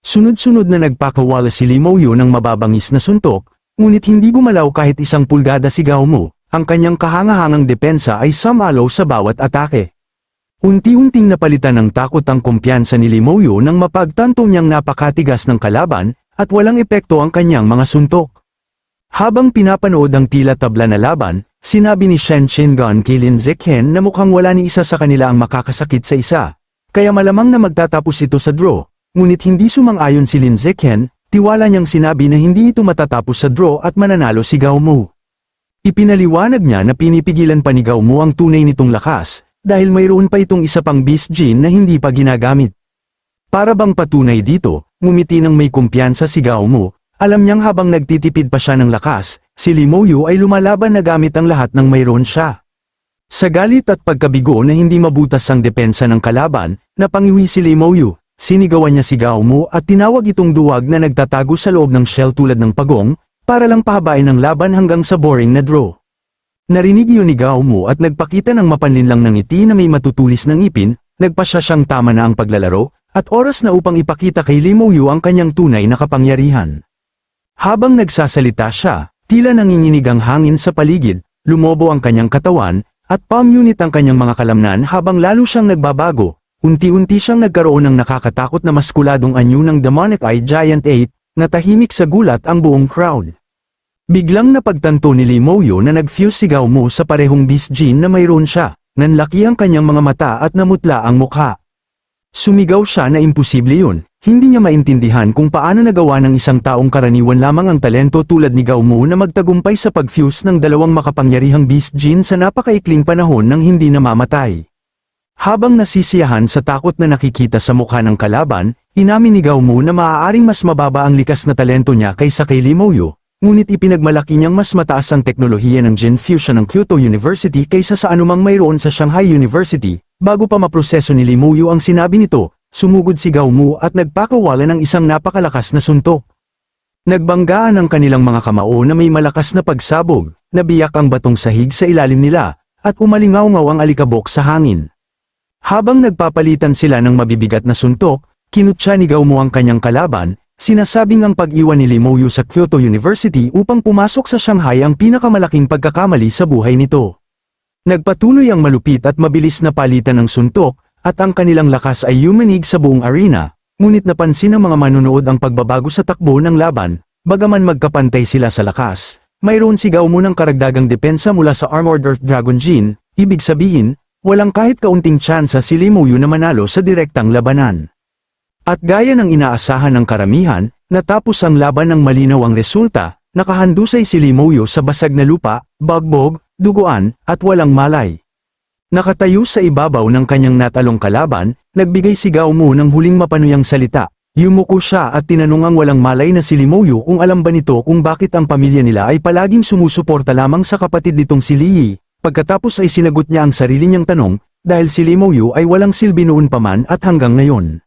S1: Sunod-sunod na nagpakawala si Lee Mo-yu ng mababangis na suntok, ngunit hindi gumalaw kahit isang pulgada si Gao Mo, ang kanyang kahangahangang depensa ay sumalo sa bawat atake. Unti-unting napalitan ng takot ang kumpiyansa ni Lee Mo-yu nang mapagtanto niyang napakatigas ng kalaban, at walang epekto ang kanyang mga suntok. Habang pinapanood ang tila tabla na laban, sinabi ni Shen Qingan kay Lin Zichen na mukhang wala ni isa sa kanila ang makakasakit sa isa, kaya malamang na magtatapos ito sa draw, ngunit hindi sumang-ayon si Lin Zichen, tiwala niyang sinabi na hindi ito matatapos sa draw at mananalo si Gao Mo. Ipinaliwanag niya na pinipigilan pa ni Gao Mo ang tunay nitong lakas, dahil mayroon pa itong isa pang Beast Gene na hindi pa ginagamit. Para bang patunay dito, ngumiti ng may kumpiyansa si Gao Mo. Alam niyang habang nagtitipid pa siya ng lakas, si Lee Mo-yu ay lumalaban na gamit ang lahat ng mayroon siya. Sa galit at pagkabigo na hindi mabutas ang depensa ng kalaban, napangiwi si Lee Mo-yu, sinigawan niya si Gao Mo at tinawag itong duwag na nagtatago sa loob ng shell tulad ng pagong, para lang pahabain ang laban hanggang sa boring na draw. Narinig yun ni Gao Mo at nagpakita ng mapanlinlang ng ngiti na may matutulis ng ngipin, nagpasya siyang tama na ang paglalaro, at oras na upang ipakita kay Lee Mo-yu ang kanyang tunay na kapangyarihan. Habang nagsasalita siya, tila nanginginig ang hangin sa paligid, lumobo ang kanyang katawan, at pamunit ang kanyang mga kalamnan habang lalo siyang nagbabago. Unti-unti siyang nagkaroon ng nakakatakot na maskuladong anyo ng Demonic Eye Giant Ape, na tahimik sa gulat ang buong crowd. Biglang napagtanto ni Lee Mo-yu na nag-fuse si Gao Mo sa parehong Beast Gene na mayroon siya, nanlaki ang kanyang mga mata at namutla ang mukha. Sumigaw siya na imposible yun. Hindi niya maintindihan kung paano nagawa ng isang taong karaniwan lamang ang talento tulad ni Gao Mo na magtagumpay sa pag-fuse ng dalawang makapangyarihang Beast Gene sa napakaikling panahon ng hindi namamatay. Habang nasisiyahan sa takot na nakikita sa mukha ng kalaban, inamin ni Gao Mo na maaaring mas mababa ang likas na talento niya kaysa kay Lee Mo-yu, ngunit ipinagmalaki niyang mas mataas ang teknolohiya ng Gene Fusion ng Kyoto University kaysa sa anumang mayroon sa Shanghai University. Bago pa maproseso ni Lee Mo-yu ang sinabi nito, sumugod si Gao Mo at nagpakawala ng isang napakalakas na suntok. Nagbanggaan ang kanilang mga kamao na may malakas na pagsabog, nabiyak ang batong sahig sa ilalim nila, at umalingaw-ngaw ang alikabok sa hangin. Habang nagpapalitan sila ng mabibigat na suntok, kinutya ni Gao Mo ang kanyang kalaban, sinasabing ang pag-iwan ni Lee Mo-yu sa Kyoto University upang pumasok sa Shanghai ang pinakamalaking pagkakamali sa buhay nito. Nagpatuloy ang malupit at mabilis na palitan ng suntok, at ang kanilang lakas ay yumanig sa buong arena, ngunit napansin ng mga manonood ang pagbabago sa takbo ng laban, bagaman magkapantay sila sa lakas. Mayroon si Gao Mo ng karagdagang depensa mula sa Armored Earth Dragon Gene, ibig sabihin, walang kahit kaunting tsansa si Limoyo na manalo sa direktang labanan. At gaya ng inaasahan ng karamihan, natapos ang laban ng malinaw ang resulta, nakahandusay si Limoyo sa basag na lupa, bagbog, duguan, at walang malay. Nakatayo sa ibabaw ng kanyang natalong kalaban, nagbigay si Gao Mu ng huling mapanuyang salita. Yumuko siya at tinanong ang walang malay na si Limoyo kung alam ba nito kung bakit ang pamilya nila ay palaging sumusuporta lamang sa kapatid nitong si Li Yi. Pagkatapos ay sinagot niya ang sarili niyang tanong, dahil si Limoyo ay walang silbi noon pa man at hanggang ngayon.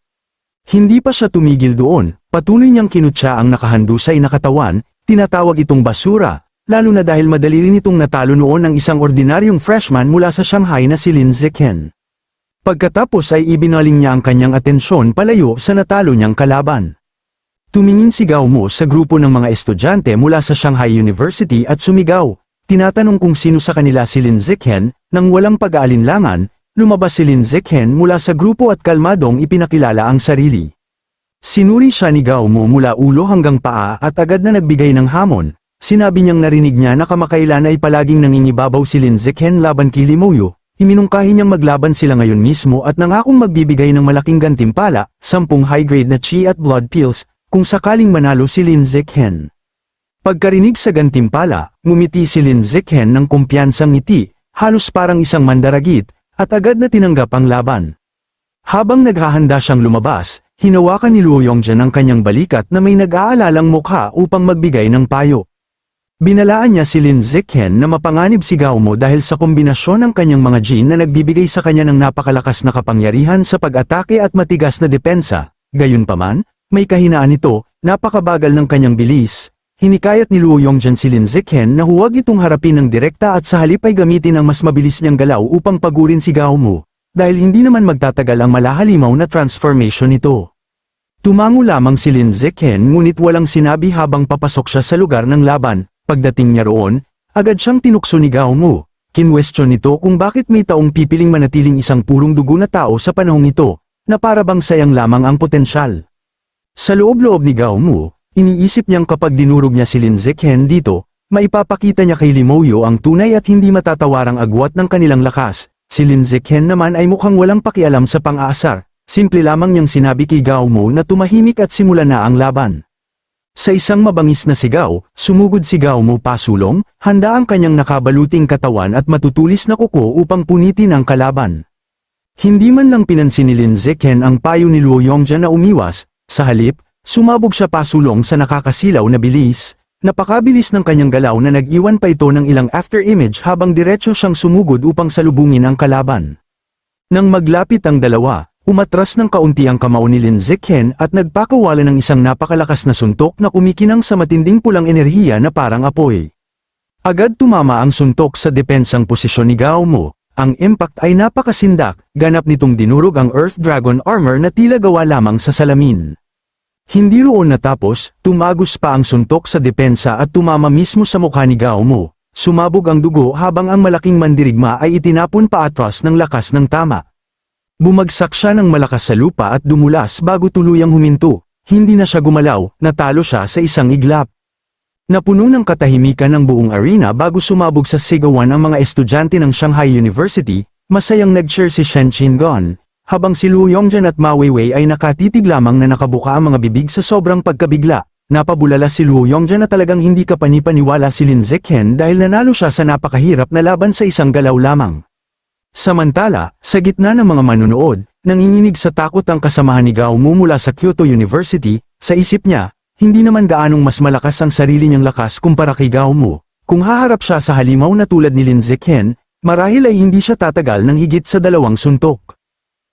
S1: Hindi pa siya tumigil doon, patuloy niyang kinutya ang nakahandusay na katawan, tinatawag itong basura, lalo na dahil madali rin itong natalo noon ng isang ordinaryong freshman mula sa Shanghai na si Lin Zichen. Pagkatapos ay ibinaling niya ang kanyang atensyon palayo sa natalo niyang kalaban. Tumingin si Gao Mu sa grupo ng mga estudyante mula sa Shanghai University at sumigaw, tinatanong kung sino sa kanila si Lin Zichen, nang walang pag-aalinlangan. Lumabas si Lin Zichen mula sa grupo at kalmadong ipinakilala ang sarili. Sinuri siya ni Gao Mu mula ulo hanggang paa at agad na nagbigay ng hamon. Sinabi niyang narinig niya na kamakailan ay palaging nangingibabaw si Lin Zichen laban kay Limoyo. Iminungkahi niyang maglaban sila ngayon mismo at nangakong magbibigay ng malaking gantimpala, 10 high-grade na chi at blood pills, kung sakaling manalo si Lin Zichen. Pagkarinig sa gantimpala, ngumiti si Lin Zichen ng kumpiyansang ngiti, halos parang isang mandaragit, at agad na tinanggap ang laban. Habang naghahanda siyang lumabas, hinawakan ni Luo Yongjian ang kanyang balikat na may nag-aalalang mukha upang magbigay ng payo. Binalaan niya si Lin Zichen na mapanganib si Gao Mu dahil sa kombinasyon ng kanyang mga gene na nagbibigay sa kanya ng napakalakas na kapangyarihan sa pag-atake at matigas na depensa. Gayunpaman, may kahinaan ito, napakabagal ng kanyang bilis. Hinikayat ni Luo Yongjian si Lin Zichen na huwag itong harapin ng direkta at sa halip ay gamitin ang mas mabilis niyang galaw upang pagurin si Gao Mu, dahil hindi naman magtatagal ang malahalimaw na transformation nito. Tumango lamang si Lin Zichen ngunit walang sinabi habang papasok siya sa lugar ng laban. Pagdating niya roon, agad siyang tinukso ni Gao Mu. Kinwestiyon nito kung bakit may taong pipiling manatiling isang purong dugo na tao sa panahong ito, na para bang sayang lamang ang potensyal. Sa loob-loob ni Gao Mu, iniisip niyang kapag dinurog niya si Lin Zichen dito, maipapakita niya kay Limoyo ang tunay at hindi matatawarang agwat ng kanilang lakas. Si Lin Zichen naman ay mukhang walang pakialam sa pang-aasar, simple lamang niyang sinabi kay Gao Mu na tumahimik at simula na ang laban. Sa isang mabangis na sigaw, sumugod si Gao Mu pasulong, handa ang kanyang nakabaluting katawan at matutulis na kuko upang punitin ang kalaban. Hindi man lang pinansin ni Lin Zichen ang payo ni Luo Yongjian na umiwas, sa halip, sumabog siya pasulong sa nakakasilaw na bilis. Napakabilis ng kanyang galaw na nag-iwan pa ito ng ilang after image habang diretso siyang sumugod upang salubungin ang kalaban. Nang maglapit ang dalawa, umatras ng kaunti ang kamao ni Lin Zichen at nagpakawala ng isang napakalakas na suntok na kumikinang sa matinding pulang enerhiya na parang apoy. Agad tumama ang suntok sa depensang posisyon ni Gao Mu. Ang impact ay napakasindak, ganap nitong dinurog ang Earth Dragon armor na tila gawa lamang sa salamin. Hindi roon natapos, tumagos pa ang suntok sa depensa at tumama mismo sa mukha ni Gao Mu. Sumabog ang dugo habang ang malaking mandirigma ay itinapon paatras ng lakas ng tama. Bumagsak siya ng malakas sa lupa at dumulas bago tuluyang huminto. Hindi na siya gumalaw, natalo siya sa isang iglap. Napuno ng katahimikan ng buong arena bago sumabog sa sigawan ang mga estudyante ng Shanghai University, masayang nag-cheer si Shen Qingon. Habang si Luo Yongjian at Ma Weiwei ay nakatitig lamang na nakabuka ang mga bibig sa sobrang pagkabigla, napabulala si Luo Yongjian na talagang hindi kapanipaniwala si Lin Zichen dahil nanalo siya sa napakahirap na laban sa isang galaw lamang. Samantala, sa gitna ng mga manunood, nanginginig sa takot ang kasamahan ni Gao Mu mula sa Kyoto University, sa isip niya, hindi naman gaanong mas malakas ang sarili niyang lakas kumpara kay Gao Mu. Kung haharap siya sa halimaw na tulad ni Lin Zichen, marahil ay hindi siya tatagal ng higit sa 2 suntok.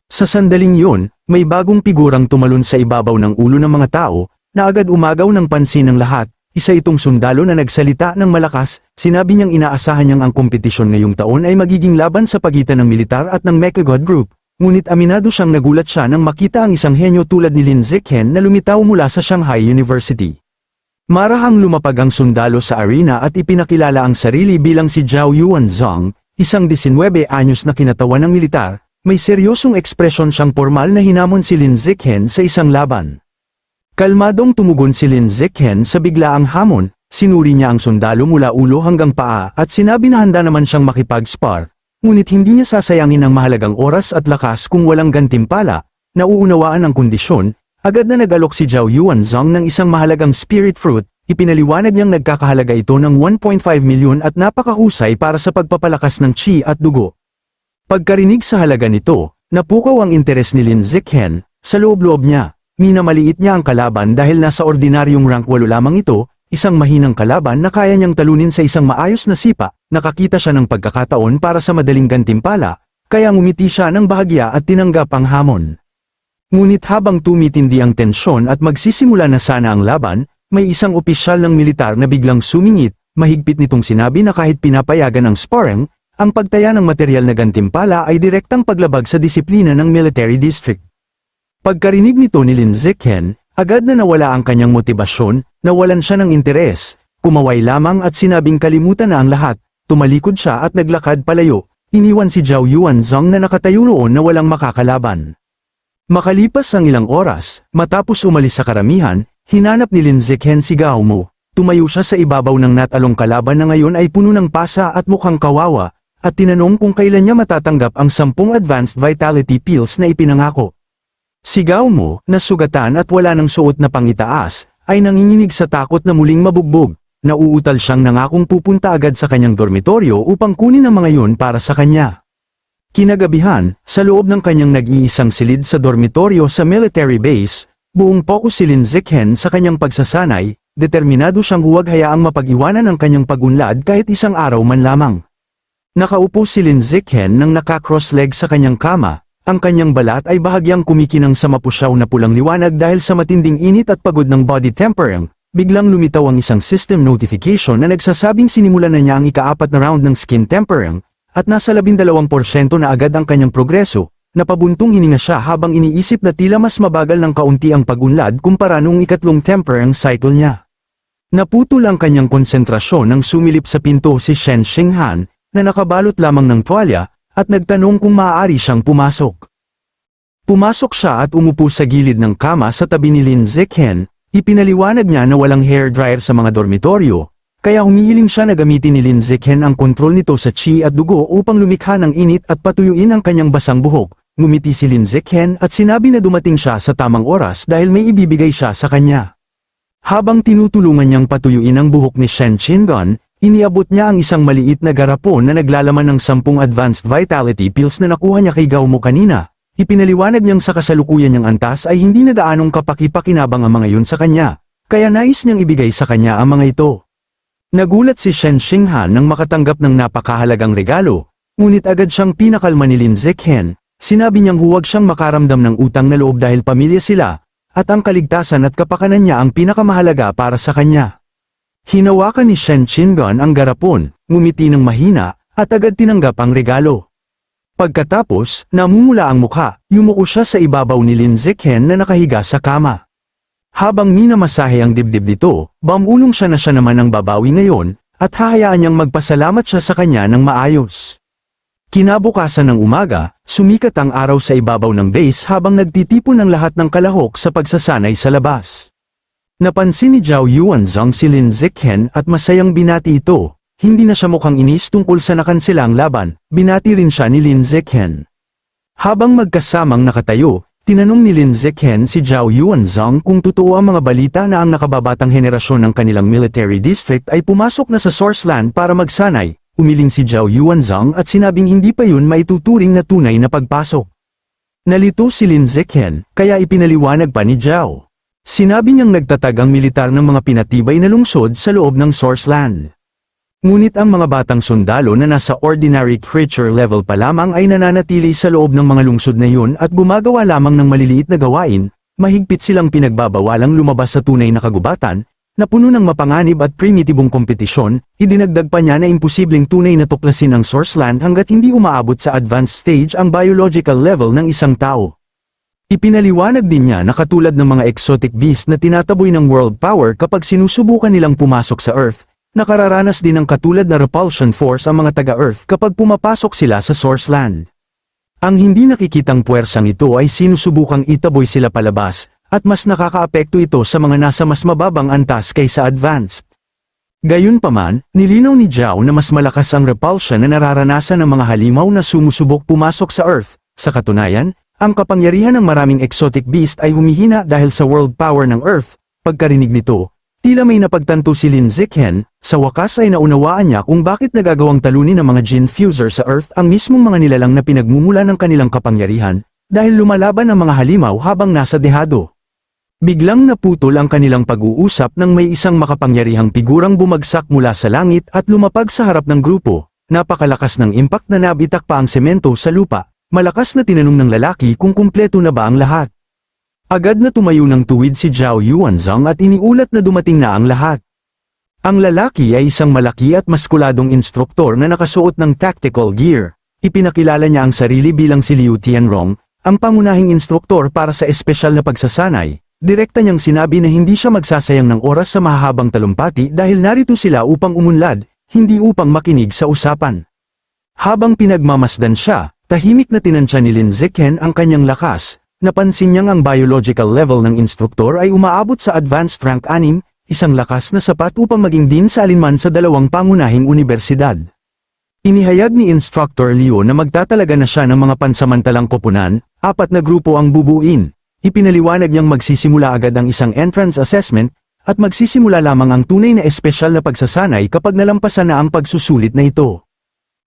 S1: Sa sandaling yun, may bagong figurang tumalon sa ibabaw ng ulo ng mga tao, na agad umagaw ng pansin ng lahat. Isa itong sundalo na nagsalita ng malakas, sinabi niyang inaasahan niyang ang kompetisyon ngayong taon ay magiging laban sa pagitan ng militar at ng Mechagod Group, ngunit aminado siyang nagulat siya nang makita ang isang henyo tulad ni Lin Zichen na lumitaw mula sa Shanghai University. Marahang lumapag ang sundalo sa arena at ipinakilala ang sarili bilang si Zhao Yuanzong, isang 19 anyos na kinatawan ng militar. May seryosong ekspresyon siyang formal na hinamon si Lin Zichen sa isang laban. Kalmadong tumugon si Lin Zichen sa biglaang hamon, sinuri niya ang sundalo mula ulo hanggang paa at sinabi na handa naman siyang makipag-spar, ngunit hindi niya sasayangin ang mahalagang oras at lakas kung walang gantimpala. Nauunawaan ang kondisyon, agad na nag-alok si Zhao Yuanzong ng isang mahalagang spirit fruit, ipinaliwanag niyang nagkakahalaga ito ng 1.5 milyon at napakahusay para sa pagpapalakas ng qi at dugo. Pagkarinig sa halaga nito, napukaw ang interes ni Lin Zichen. Sa loob-loob niya, minamaliit niya ang kalaban dahil nasa ordinaryong rank 8 lamang ito, isang mahinang kalaban na kaya niyang talunin sa isang maayos na sipa. Nakakita siya ng pagkakataon para sa madaling gantimpala, kaya ngumiti siya ng bahagya at tinanggap ang hamon. Ngunit habang tumitindi ang tensyon at magsisimula na sana ang laban, may isang opisyal ng militar na biglang sumingit, mahigpit nitong sinabi na kahit pinapayagan ang sparring, ang pagtaya ng materyal na gantimpala ay direktang paglabag sa disiplina ng military district. Pagkarinig nito ni Lin Zichen, agad na nawala ang kanyang motibasyon, nawalan siya ng interes, kumaway lamang at sinabing kalimutan na ang lahat, tumalikod siya at naglakad palayo, iniwan si Zhao Yuanzong na nakatayo roon na walang makakalaban. Makalipas ang ilang oras, matapos umalis sa karamihan, hinanap ni Lin Zichen si Gao Mo. Tumayo siya sa ibabaw ng natalong kalaban na ngayon ay puno ng pasa at mukhang kawawa, at tinanong kung kailan niya matatanggap ang 10 advanced vitality pills na ipinangako. Si Gao Mo, na sugatan at wala ng suot na pangitaas, ay nanginginig sa takot na muling mabugbog. Nauutal siyang nangakong pupunta agad sa kanyang dormitoryo upang kunin ang mga yun para sa kanya. Kinagabihan, sa loob ng kanyang nag-iisang silid sa dormitoryo sa military base, buong focus si Lin Zichen sa kanyang pagsasanay, determinado siyang huwag hayaang mapag-iwanan ang kanyang pagunlad kahit isang araw man lamang. Nakaupo si Lin Zichen nang naka-cross-leg sa kanyang kama, ang kanyang balat ay bahagyang kumikinang sa mapusyaw na pulang liwanag dahil sa matinding init at pagod ng body tempering. Biglang lumitaw ang isang system notification na nagsasabing sinimulan na niya ang ika-4 na round ng skin tempering, at nasa 12% na agad ang kanyang progreso. Napabuntong hininga siya habang iniisip na tila mas mabagal ng kaunti ang pagunlad kumpara noong ikatlong tempering cycle niya. Naputol ang kanyang konsentrasyon nang sumilip sa pinto si Shen Xinghan, na nakabalot lamang ng tuwalya, at nagtanong kung maaari siyang pumasok. Pumasok siya at umupo sa gilid ng kama sa tabi ni Lin Zichen, ipinaliwanag niya na walang hairdryer sa mga dormitoryo, kaya humihiling siya na gamitin ni Lin Zichen ang kontrol nito sa qi at dugo upang lumikha ng init at patuyuin ang kanyang basang buhok. Ngumiti si Lin Zichen at sinabi na dumating siya sa tamang oras dahil may ibibigay siya sa kanya. Habang tinutulungan niyang patuyuin ang buhok ni Shen Qinggan, iniabot niya ang isang maliit na garapon na naglalaman ng 10 advanced vitality pills na nakuha niya kay Gao Mo kanina. Ipinaliwanag niyang sa kasalukuyan niyang antas ay hindi na gaanong kapaki-pakinabang ang mga yun sa kanya, kaya nais niyang ibigay sa kanya ang mga ito. Nagulat si Shen Xinghan nang makatanggap ng napakahalagang regalo, ngunit agad siyang pinakalma ni Lin Zichen. Sinabi niyang huwag siyang makaramdam ng utang na loob dahil pamilya sila, at ang kaligtasan at kapakanan niya ang pinakamahalaga para sa kanya. Hinawakan ni Shen Qinggan ang garapon, ngumiti ng mahina, at agad tinanggap ang regalo. Pagkatapos, namumula ang mukha, yumuko siya sa ibabaw ni Lin Zichen na nakahiga sa kama. Habang minamasahe ang dibdib nito, bamulong siya na siya naman ang babawi ngayon, at hahayaan niyang magpasalamat siya sa kanya ng maayos. Kinabukasan ng umaga, sumikat ang araw sa ibabaw ng base habang nagtitipon ng lahat ng kalahok sa pagsasanay sa labas. Napansin ni Zhao Yuanzong si Lin Zichen at masayang binati ito, hindi na siya mukhang inis tungkol sa nakansilang laban, binati rin siya ni Lin Zichen. Habang magkasamang nakatayo, tinanong ni Lin Zichen si Zhao Yuanzong kung totoo ang mga balita na ang nakababatang henerasyon ng kanilang military district ay pumasok na sa Source Land para magsanay. Umiling si Zhao Yuanzong at sinabing hindi pa yun maituturing na tunay na pagpasok. Nalito si Lin Zichen, kaya ipinaliwanag pa ni Zhao. Sinabi niyang nagtatag ang militar ng mga pinatibay na lungsod sa loob ng Source Land. Ngunit ang mga batang sundalo na nasa ordinary creature level pa lamang ay nananatili sa loob ng mga lungsod na yun at gumagawa lamang ng maliliit na gawain, mahigpit silang pinagbabawalang lumabas sa tunay na kagubatan, na puno ng mapanganib at primitibong kompetisyon. Idinagdag pa niya na imposibleng tunay na tuklasin ang Source Land hanggat hindi umaabot sa advanced stage ang biological level ng isang tao. Ipinaliwanag din niya na katulad ng mga exotic beast na tinataboy ng world power kapag sinusubukan nilang pumasok sa Earth, nakararanas din ng katulad na repulsion force ang mga taga-Earth kapag pumapasok sila sa Source Land. Ang hindi nakikitang puwersang ito ay sinusubukang itaboy sila palabas, at mas nakakaapekto ito sa mga nasa mas mababang antas kaysa advanced. Gayunpaman, nilinaw ni Zhao na mas malakas ang repulsion na nararanasan ng mga halimaw na sumusubok pumasok sa Earth. Sa katunayan, ang kapangyarihan ng maraming exotic beast ay humihina dahil sa world power ng Earth. Pagkarinig nito, tila may napagtanto si Lin Zichen, sa wakas ay naunawaan niya kung bakit nagagawang talunin ng mga Jin Fuser sa Earth ang mismong mga nilalang na pinagmumula ng kanilang kapangyarihan, dahil lumalaban ang mga halimaw habang nasa dehado. Biglang naputol ang kanilang pag-uusap nang may isang makapangyarihang figurang bumagsak mula sa langit at lumapag sa harap ng grupo. Napakalakas ng impact na nabitak pa ang semento sa lupa. Malakas na tinanong ng lalaki kung kumpleto na ba ang lahat. Agad na tumayo ng tuwid si Zhao Yuanzhang at iniulat na dumating na ang lahat. Ang lalaki ay isang malaki at maskuladong instruktor na nakasuot ng tactical gear. Ipinakilala niya ang sarili bilang si Liu Tianrong, ang pangunahing instruktor para sa espesyal na pagsasanay. Direkta niyang sinabi na hindi siya magsasayang ng oras sa mahahabang talumpati dahil narito sila upang umunlad, hindi upang makinig sa usapan. Habang pinagmamasdan siya, tahimik na tinansya ni Lin Zichen ang kanyang lakas. Napansin niyang ang biological level ng instruktor ay umaabot sa advanced rank 6, isang lakas na sapat upang maging dean sa alinman sa dalawang pangunahing unibersidad. Inihayag ni Instructor Liu na magtatalaga na siya ng mga pansamantalang koponan, 4 na grupo ang bubuin. Ipinaliwanag niyang magsisimula agad ang isang entrance assessment, at magsisimula lamang ang tunay na espesyal na pagsasanay kapag nalampasan na ang pagsusulit na ito.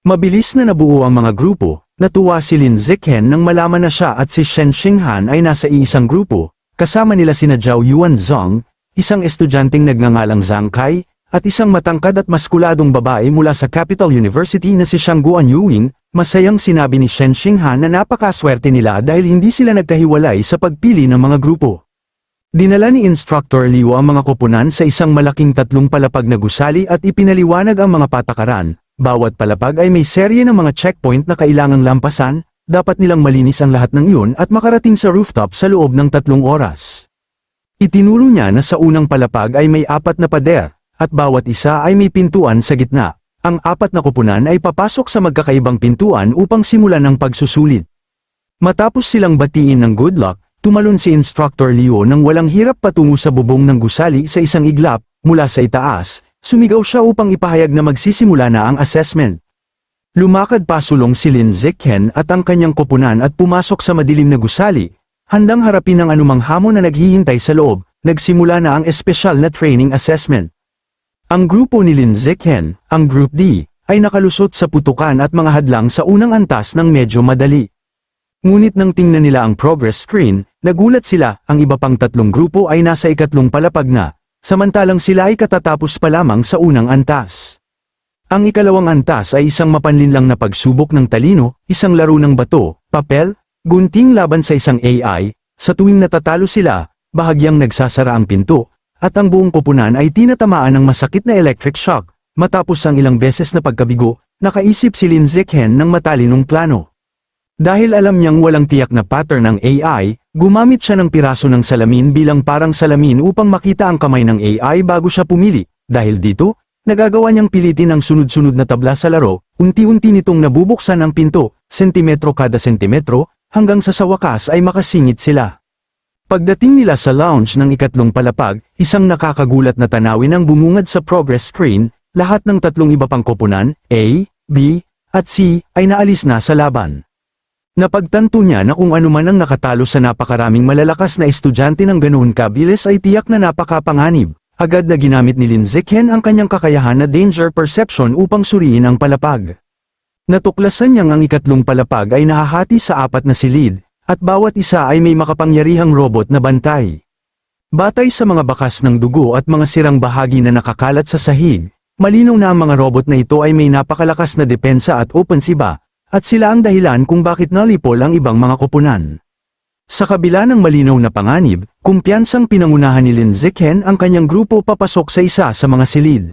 S1: Mabilis na nabuo ang mga grupo, natuwa si Lin Zichen nang malaman na siya at si Shen Xinghan ay nasa iisang grupo, kasama nila sina Zhao Yuanzhang, isang estudyanteng nagngangalang Zhang Kai, at isang matangkad at maskuladong babae mula sa Capital University na si Xiang Guanyuing. Masayang sinabi ni Shen Xinghan na napakaswerte nila dahil hindi sila nagkahiwalay sa pagpili ng mga grupo. Dinala ni Instructor Liu ang mga koponan sa isang malaking 3 palapag na gusali at ipinaliwanag ang mga patakaran. Bawat palapag ay may serye ng mga checkpoint na kailangang lampasan, dapat nilang malinis ang lahat ng iyon at makarating sa rooftop sa loob ng 3 oras. Itinuro niya na sa unang palapag ay may 4 na pader, at bawat isa ay may pintuan sa gitna. Ang 4 na koponan ay papasok sa magkakaibang pintuan upang simulan ang pagsusulit. Matapos silang batiin ng good luck, tumalon si Instructor Liu nang walang hirap patungo sa bubong ng gusali sa isang iglap, mula sa itaas, sumigaw siya upang ipahayag na magsisimula na ang assessment. Lumakad pasulong si Lin Zichen at ang kanyang koponan at pumasok sa madilim na gusali, handang harapin ang anumang hamon na naghihintay sa loob. Nagsimula na ang espesyal na training assessment. Ang grupo ni Lin Zichen, ang Group D, ay nakalusot sa putukan at mga hadlang sa unang antas ng medyo madali. Ngunit nang tingnan nila ang progress screen, nagulat sila, ang iba pang 3 grupo ay nasa 2 palapag na, samantalang sila ay katatapos pa lamang sa unang antas. Ang 2 antas ay isang mapanlinlang na pagsubok ng talino, isang laro ng bato, papel, gunting laban sa isang AI. Sa tuwing natatalo sila, bahagyang nagsasara ang pinto, at ang buong koponan ay tinatamaan ng masakit na electric shock. Matapos ang ilang beses na pagkabigo, nakaisip si Lin Zichen ng matalinong plano. Dahil alam niyang walang tiyak na pattern ng AI, gumamit siya ng piraso ng salamin bilang parang salamin upang makita ang kamay ng AI bago siya pumili. Dahil dito, nagagawa niyang pilitin ang sunod-sunod na tabla sa laro, unti-unti nitong nabubuksan ang pinto, sentimetro kada sentimetro, hanggang sa wakas ay makasingit sila. Pagdating nila sa lounge ng 2 palapag, isang nakakagulat na tanawin ang bumungad sa progress screen. Lahat ng 3 iba pang koponan, A, B, at C, ay naalis na sa laban. Napagtanto niya na kung ano man ang nakatalo sa napakaraming malalakas na estudyante ng ganoon kabilis ay tiyak na napakapanganib. Agad na ginamit ni Lin Zichen ang kanyang kakayahan na danger perception upang suriin ang palapag. Natuklasan niyang ang 3 palapag ay nahahati sa 4 na silid, at bawat isa ay may makapangyarihang robot na bantay. Batay sa mga bakas ng dugo at mga sirang bahagi na nakakalat sa sahig, malinaw na ang mga robot na ito ay may napakalakas na depensa at opensiba, at sila ang dahilan kung bakit nalipol ang ibang mga koponan. Sa kabila ng malinaw na panganib, kumpiyansang pinangunahan ni Lin Zichen ang kanyang grupo papasok sa isa sa mga silid.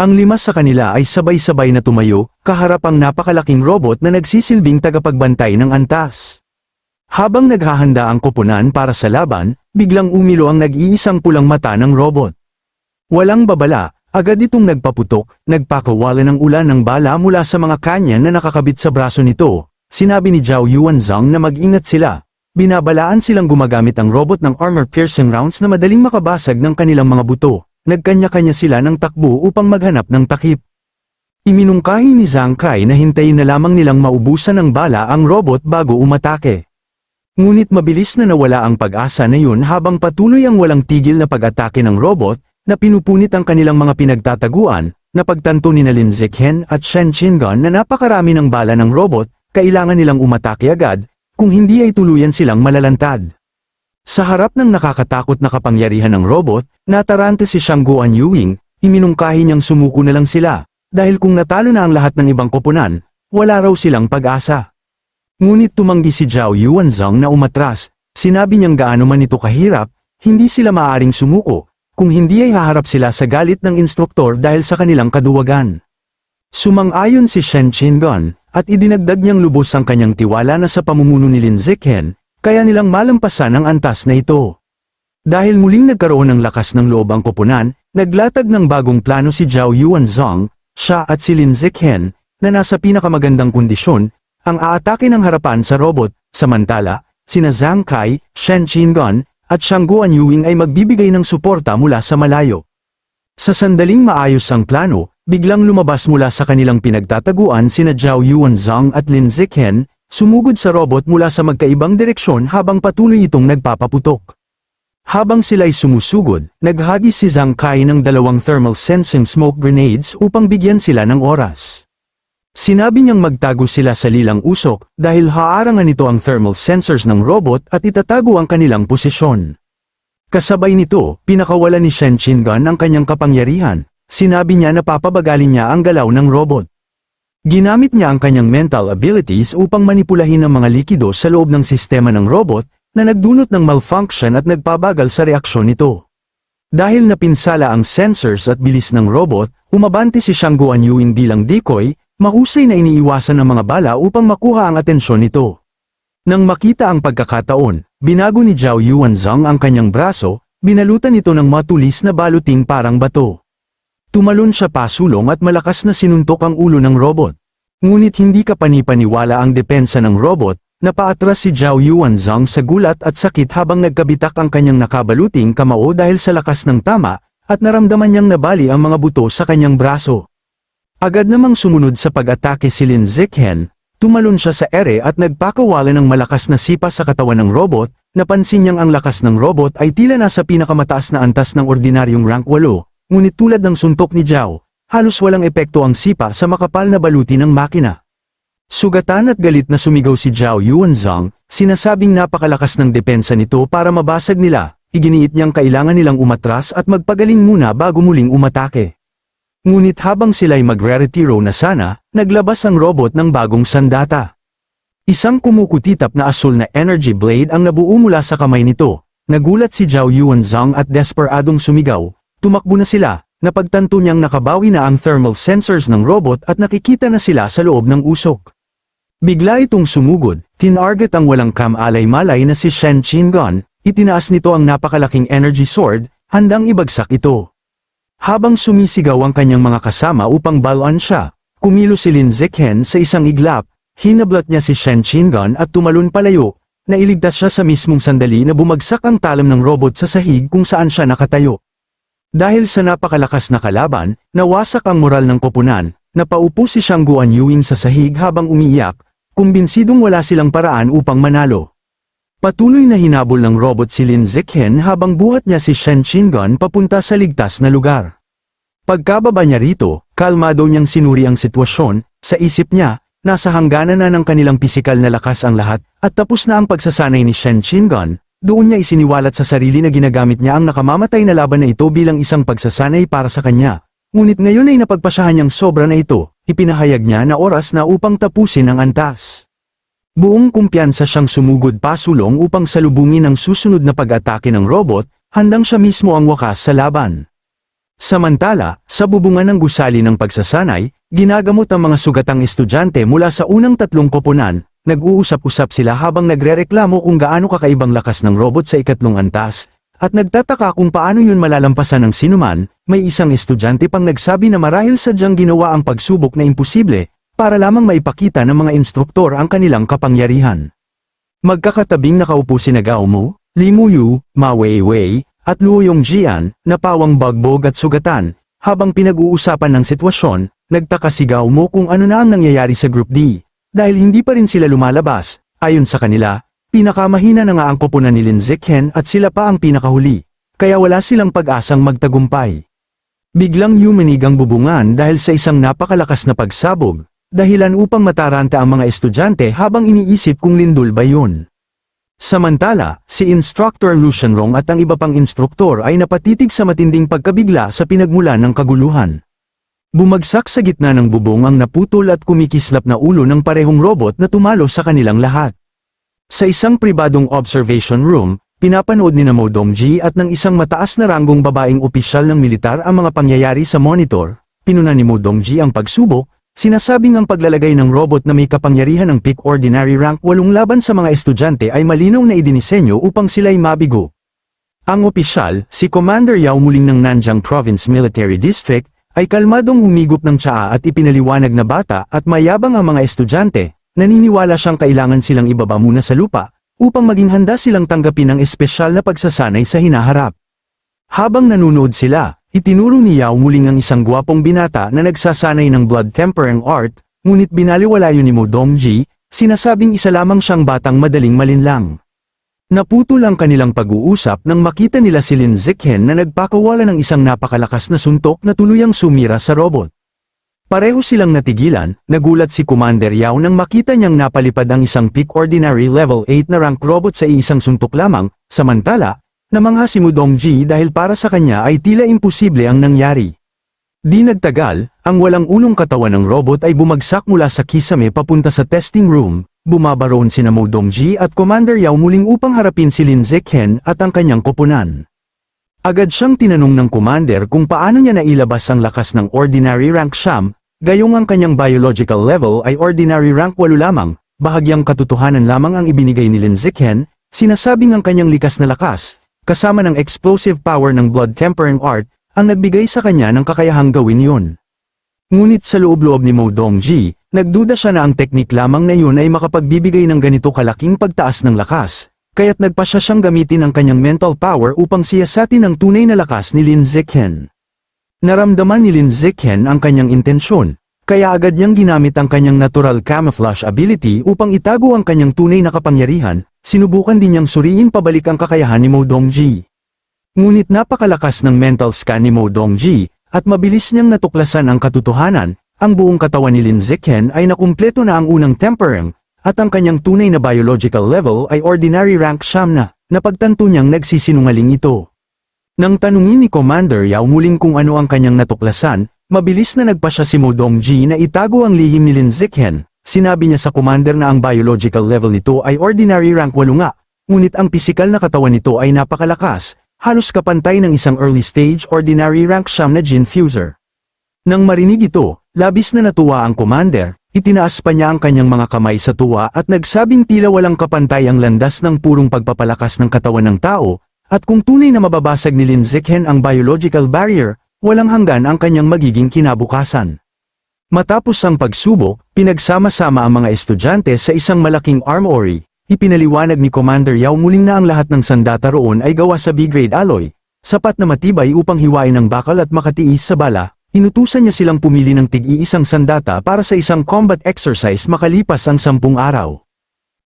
S1: Ang 5 sa kanila ay sabay-sabay na tumayo, kaharap ang napakalaking robot na nagsisilbing tagapagbantay ng antas. Habang naghahanda ang koponan para sa laban, biglang umilo ang nag-iisang pulang mata ng robot. Walang babala, agad itong nagpaputok, nagpakawala ng ulan ng bala mula sa mga kanya na nakakabit sa braso nito. Sinabi ni Zhao Yuanzhang na mag-ingat sila. Binabalaan silang gumagamit ang robot ng armor-piercing rounds na madaling makabasag ng kanilang mga buto. nagkanya-kanya sila ng takbo upang maghanap ng takip. Iminungkahi ni Zhang Kai na hintayin na lamang nilang maubusan ng bala ang robot bago umatake. Ngunit mabilis na nawala ang pag-asa na yun habang patuloy ang walang tigil na pag-atake ng robot, na pinupunit ang kanilang mga pinagtataguan, na pagtanto ni Lin Zichen at Shen Qingan na napakarami ng bala ng robot, kailangan nilang umatake agad, kung hindi ay tuluyan silang malalantad. Sa harap ng nakakatakot na kapangyarihan ng robot, natarante si Shang Guan Yuing, iminungkahi niyang sumuko na lang sila, dahil kung natalo na ang lahat ng ibang koponan, wala raw silang pag-asa. Ngunit tumanggi si Zhao Yuanzhang na umatras, sinabi niyang gaano man ito kahirap, hindi sila maaaring sumuko, kung hindi ay haharap sila sa galit ng instruktor dahil sa kanilang kaduwagan. Sumang-ayon si Shen Qingan, at idinagdag niyang lubos ang kanyang tiwala na sa pamumuno ni Lin Zichen, kaya nilang malampasan ang antas na ito. Dahil muling nagkaroon ng lakas ng loob ang koponan, naglatag ng bagong plano si Zhao Yuanzhang, siya at si Lin Zichen, na nasa pinakamagandang kondisyon, ang aatake ng harapan sa robot, samantala, sina Zhang Kai, Shen Qingan, at Shang Guan Yuing ay magbibigay ng suporta mula sa malayo. Sa sandaling maayos ang plano, biglang lumabas mula sa kanilang pinagtataguan sina Zhao Yuanzhang at Lin Zichen, sumugod sa robot mula sa magkaibang direksyon habang patuloy itong nagpapaputok. Habang sila'y sumusugod, naghagis si Zhang Kai ng 2 thermal sensing smoke grenades upang bigyan sila ng oras. Sinabi niyang magtago sila sa lilang usok dahil haarangan nito ang thermal sensors ng robot at itatago ang kanilang posisyon. Kasabay nito, pinakawalan ni Shen Qingan ang kanyang kapangyarihan. Sinabi niya na papabagalin niya ang galaw ng robot. Ginamit niya ang kanyang mental abilities upang manipulahin ang mga likido sa loob ng sistema ng robot, na nagdulot ng malfunction at nagpabagal sa reaksyon nito. Dahil napinsala ang sensors at bilis ng robot, umabante si Shang Guan Yuing bilang decoy, mahusay na iniiwasan ng mga bala upang makuha ang atensyon nito. Nang makita ang pagkakataon, binago ni Zhao Yuanzhang ang kanyang braso, binalutan ito ng matulis na baluting parang bato. Tumalon siya pasulong at malakas na sinuntok ang ulo ng robot. Ngunit hindi kapani-paniwala ang depensa ng robot, napaatras si Zhao Yuanzhang sa gulat at sakit habang nagkabitak ang kanyang nakabaluting kamao dahil sa lakas ng tama, at naramdaman niyang nabali ang mga buto sa kanyang braso. Agad namang sumunod sa pag-atake si Lin Zichen, tumalon siya sa ere at nagpakawala ng malakas na sipa sa katawan ng robot, napansin niyang ang lakas ng robot ay tila nasa pinakamataas na antas ng ordinaryong rank 8, ngunit tulad ng suntok ni Zhao, halos walang epekto ang sipa sa makapal na baluti ng makina. Sugatan at galit na sumigaw si Zhao Yuanzhang, sinasabing napakalakas ng depensa nito para mabasag nila, iginiit niyang kailangan nilang umatras at magpagaling muna bago muling umatake. Ngunit habang sila'y magre-retiro na sana, naglabas ang robot ng bagong sandata. Isang kumukutitap na asul na energy blade ang nabuo mula sa kamay nito. Nagulat si Zhao Yuanzhang at desperadong sumigaw, tumakbo na sila, napagtanto niyang nakabawi na ang thermal sensors ng robot at nakikita na sila sa loob ng usok. Bigla itong sumugod, tinarget ang walang kam-alay-malay na si Shen Qingan, itinaas nito ang napakalaking energy sword, handang ibagsak ito. Habang sumisigaw ang kanyang mga kasama upang baluan siya, kumilos si Lin Zichen sa isang iglap, hinablat niya si Shen Qingan at tumalon palayo, nailigtas siya sa mismong sandali na bumagsak ang talam ng robot sa sahig kung saan siya nakatayo. Dahil sa napakalakas na kalaban, nawasak ang moral ng koponan, napaupo si Shang Guan Yuing sa sahig habang umiiyak, kumbinsidong wala silang paraan upang manalo. Patuloy na hinabol ng robot si Lin Zichen habang buhat niya si Shen Qingan papunta sa ligtas na lugar. Pagkababa niya rito, kalmado niyang sinuri ang sitwasyon, sa isip niya, nasa hangganan na ng kanilang pisikal na lakas ang lahat, at tapos na ang pagsasanay ni Shen Qingan, doon niya isiniwalat sa sarili na ginagamit niya ang nakamamatay na laban na ito bilang isang pagsasanay para sa kanya. Ngunit ngayon ay napagpasyahan niyang sobra na ito, ipinahayag niya na oras na upang tapusin ang antas. Buong kumpiyansa siyang sumugod pasulong upang salubungin ang susunod na pag-atake ng robot, handang siya mismo ang wakas sa laban. Samantala, sa bubungan ng gusali ng pagsasanay, ginagamot ang mga sugatang estudyante mula sa unang 3 koponan, nag-uusap-usap sila habang nagrereklamo kung gaano kakaibang lakas ng robot sa ikatlong antas, at nagtataka kung paano yun malalampasan ng sinuman. May isang estudyante pang nagsabi na marahil sadyang ginawa ang pagsubok na imposible, para lamang maipakita ng mga instruktor ang kanilang kapangyarihan. Magkakatabing nakaupo sina Gao Mo, Li Muyu, Ma Weiwei, at Luo Yongjian, na pawang bagbog at sugatan. Habang pinag-uusapan ng sitwasyon, nagtaka si Gao Mo kung ano na ang nangyayari sa Group D. Dahil hindi pa rin sila lumalabas, ayon sa kanila, pinakamahina na nga ang koponan ni Lin Zichen at sila pa ang pinakahuli. Kaya wala silang pag-asang magtagumpay. Biglang yumanig ang bubungan dahil sa isang napakalakas na pagsabog, dahilan upang mataranta ang mga estudyante habang iniisip kung lindol ba yun. Samantala, si Instructor Lu Shenrong at ang iba pang instruktor ay napatitig sa matinding pagkabigla sa pinagmulan ng kaguluhan. Bumagsak sa gitna ng bubong ang naputol at kumikislap na ulo ng parehong robot na tumalo sa kanilang lahat. Sa isang pribadong observation room, pinapanood ni Mo Dongji at ng isang mataas na ranggong babaeng opisyal ng militar ang mga pangyayari sa monitor. Pinuna ni Mo Dongji ang pagsubok, sinasabing ang paglalagay ng robot na may kapangyarihan ng peak ordinary rank 8 laban sa mga estudyante ay malinaw na idinisenyo upang sila'y mabigo. Ang opisyal, si Commander Yao Muling ng Nanjiang Province Military District, ay kalmadong humigop ng tsaa at ipinaliwanag na bata at mayabang ang mga estudyante, naniniwala siyang kailangan silang ibaba muna sa lupa, upang maging handa silang tanggapin ang espesyal na pagsasanay sa hinaharap. Habang nanonood sila, itinuro ni Yao Muling ang isang gwapong binata na nagsasanay ng blood tempering art, ngunit binaliwalayo ni Mo Dongji, sinasabing isa lamang siyang batang madaling malinlang. Naputol ang kanilang pag-uusap nang makita nila si Lin Zichen na nagpakawala ng isang napakalakas na suntok na tuluyang sumira sa robot. Pareho silang natigilan, nagulat si Commander Yao nang makita niyang napalipad ang isang peak ordinary level 8 na rank robot sa isang suntok lamang, samantala, namangha si Mo Dongji dahil para sa kanya ay tila imposible ang nangyari. Di nagtagal, ang walang ulong katawan ng robot ay bumagsak mula sa kisame papunta sa testing room, bumabaroon sina Mo Dongji at Commander Yao Muling upang harapin si Lin Zichen at ang kanyang koponan. Agad siyang tinanong ng commander kung paano niya nailabas ang lakas ng ordinary rank siyam, gayong ang kanyang biological level ay ordinary rank 8 lamang, bahagyang katotohanan lamang ang ibinigay ni Lin Zichen, sinasabing ang kanyang likas na lakas, kasama ng explosive power ng blood tempering art, ang nagbigay sa kanya ng kakayahang gawin yun. Ngunit sa loob-loob ni Mo Dongji, nagduda siya na ang teknik lamang na yun ay makapagbibigay ng ganito kalaking pagtaas ng lakas, kaya't nagpasya siyang gamitin ang kanyang mental power upang siyasatin ang tunay na lakas ni Lin Zichen. Naramdaman ni Lin Zichen ang kanyang intensyon, kaya agad niyang ginamit ang kanyang natural camouflage ability upang itago ang kanyang tunay na kapangyarihan, sinubukan din niyang suriin pabalik ang kakayahan ni Mo Dongji. Ngunit napakalakas ng mental scan ni Mo Dongji, at mabilis niyang natuklasan ang katotohanan, ang buong katawan ni Lin Zichen ay nakumpleto na ang unang tempering, at ang kanyang tunay na biological level ay ordinary rank siyam na, napagtanto niyang nagsisinungaling ito. Nang tanungin ni Commander Yao Muling kung ano ang kanyang natuklasan, mabilis na nagpasya si Mo Dongji na itago ang lihim ni Lin Zichen. Sinabi niya sa commander na ang biological level nito ay ordinary rank 8 nga, ngunit ang pisikal na katawan nito ay napakalakas, halos kapantay ng isang early stage ordinary rank siyam na Jin Fuser. Nang marinig ito, labis na natuwa ang commander, itinaas pa niya ang kanyang mga kamay sa tuwa at nagsabing tila walang kapantay ang landas ng purong pagpapalakas ng katawan ng tao, at kung tunay na mababasag ni Lin Zichen ang biological barrier, walang hanggan ang kanyang magiging kinabukasan. Matapos ang pagsubok, pinagsama-sama ang mga estudyante sa isang malaking armory. Ipinaliwanag ni Commander Yao Muling na ang lahat ng sandata roon ay gawa sa B-grade alloy, sapat na matibay upang hiwain ang bakal at makatiis sa bala. Inutusan niya silang pumili ng tig-iisang sandata para sa isang combat exercise makalipas ang 10 araw.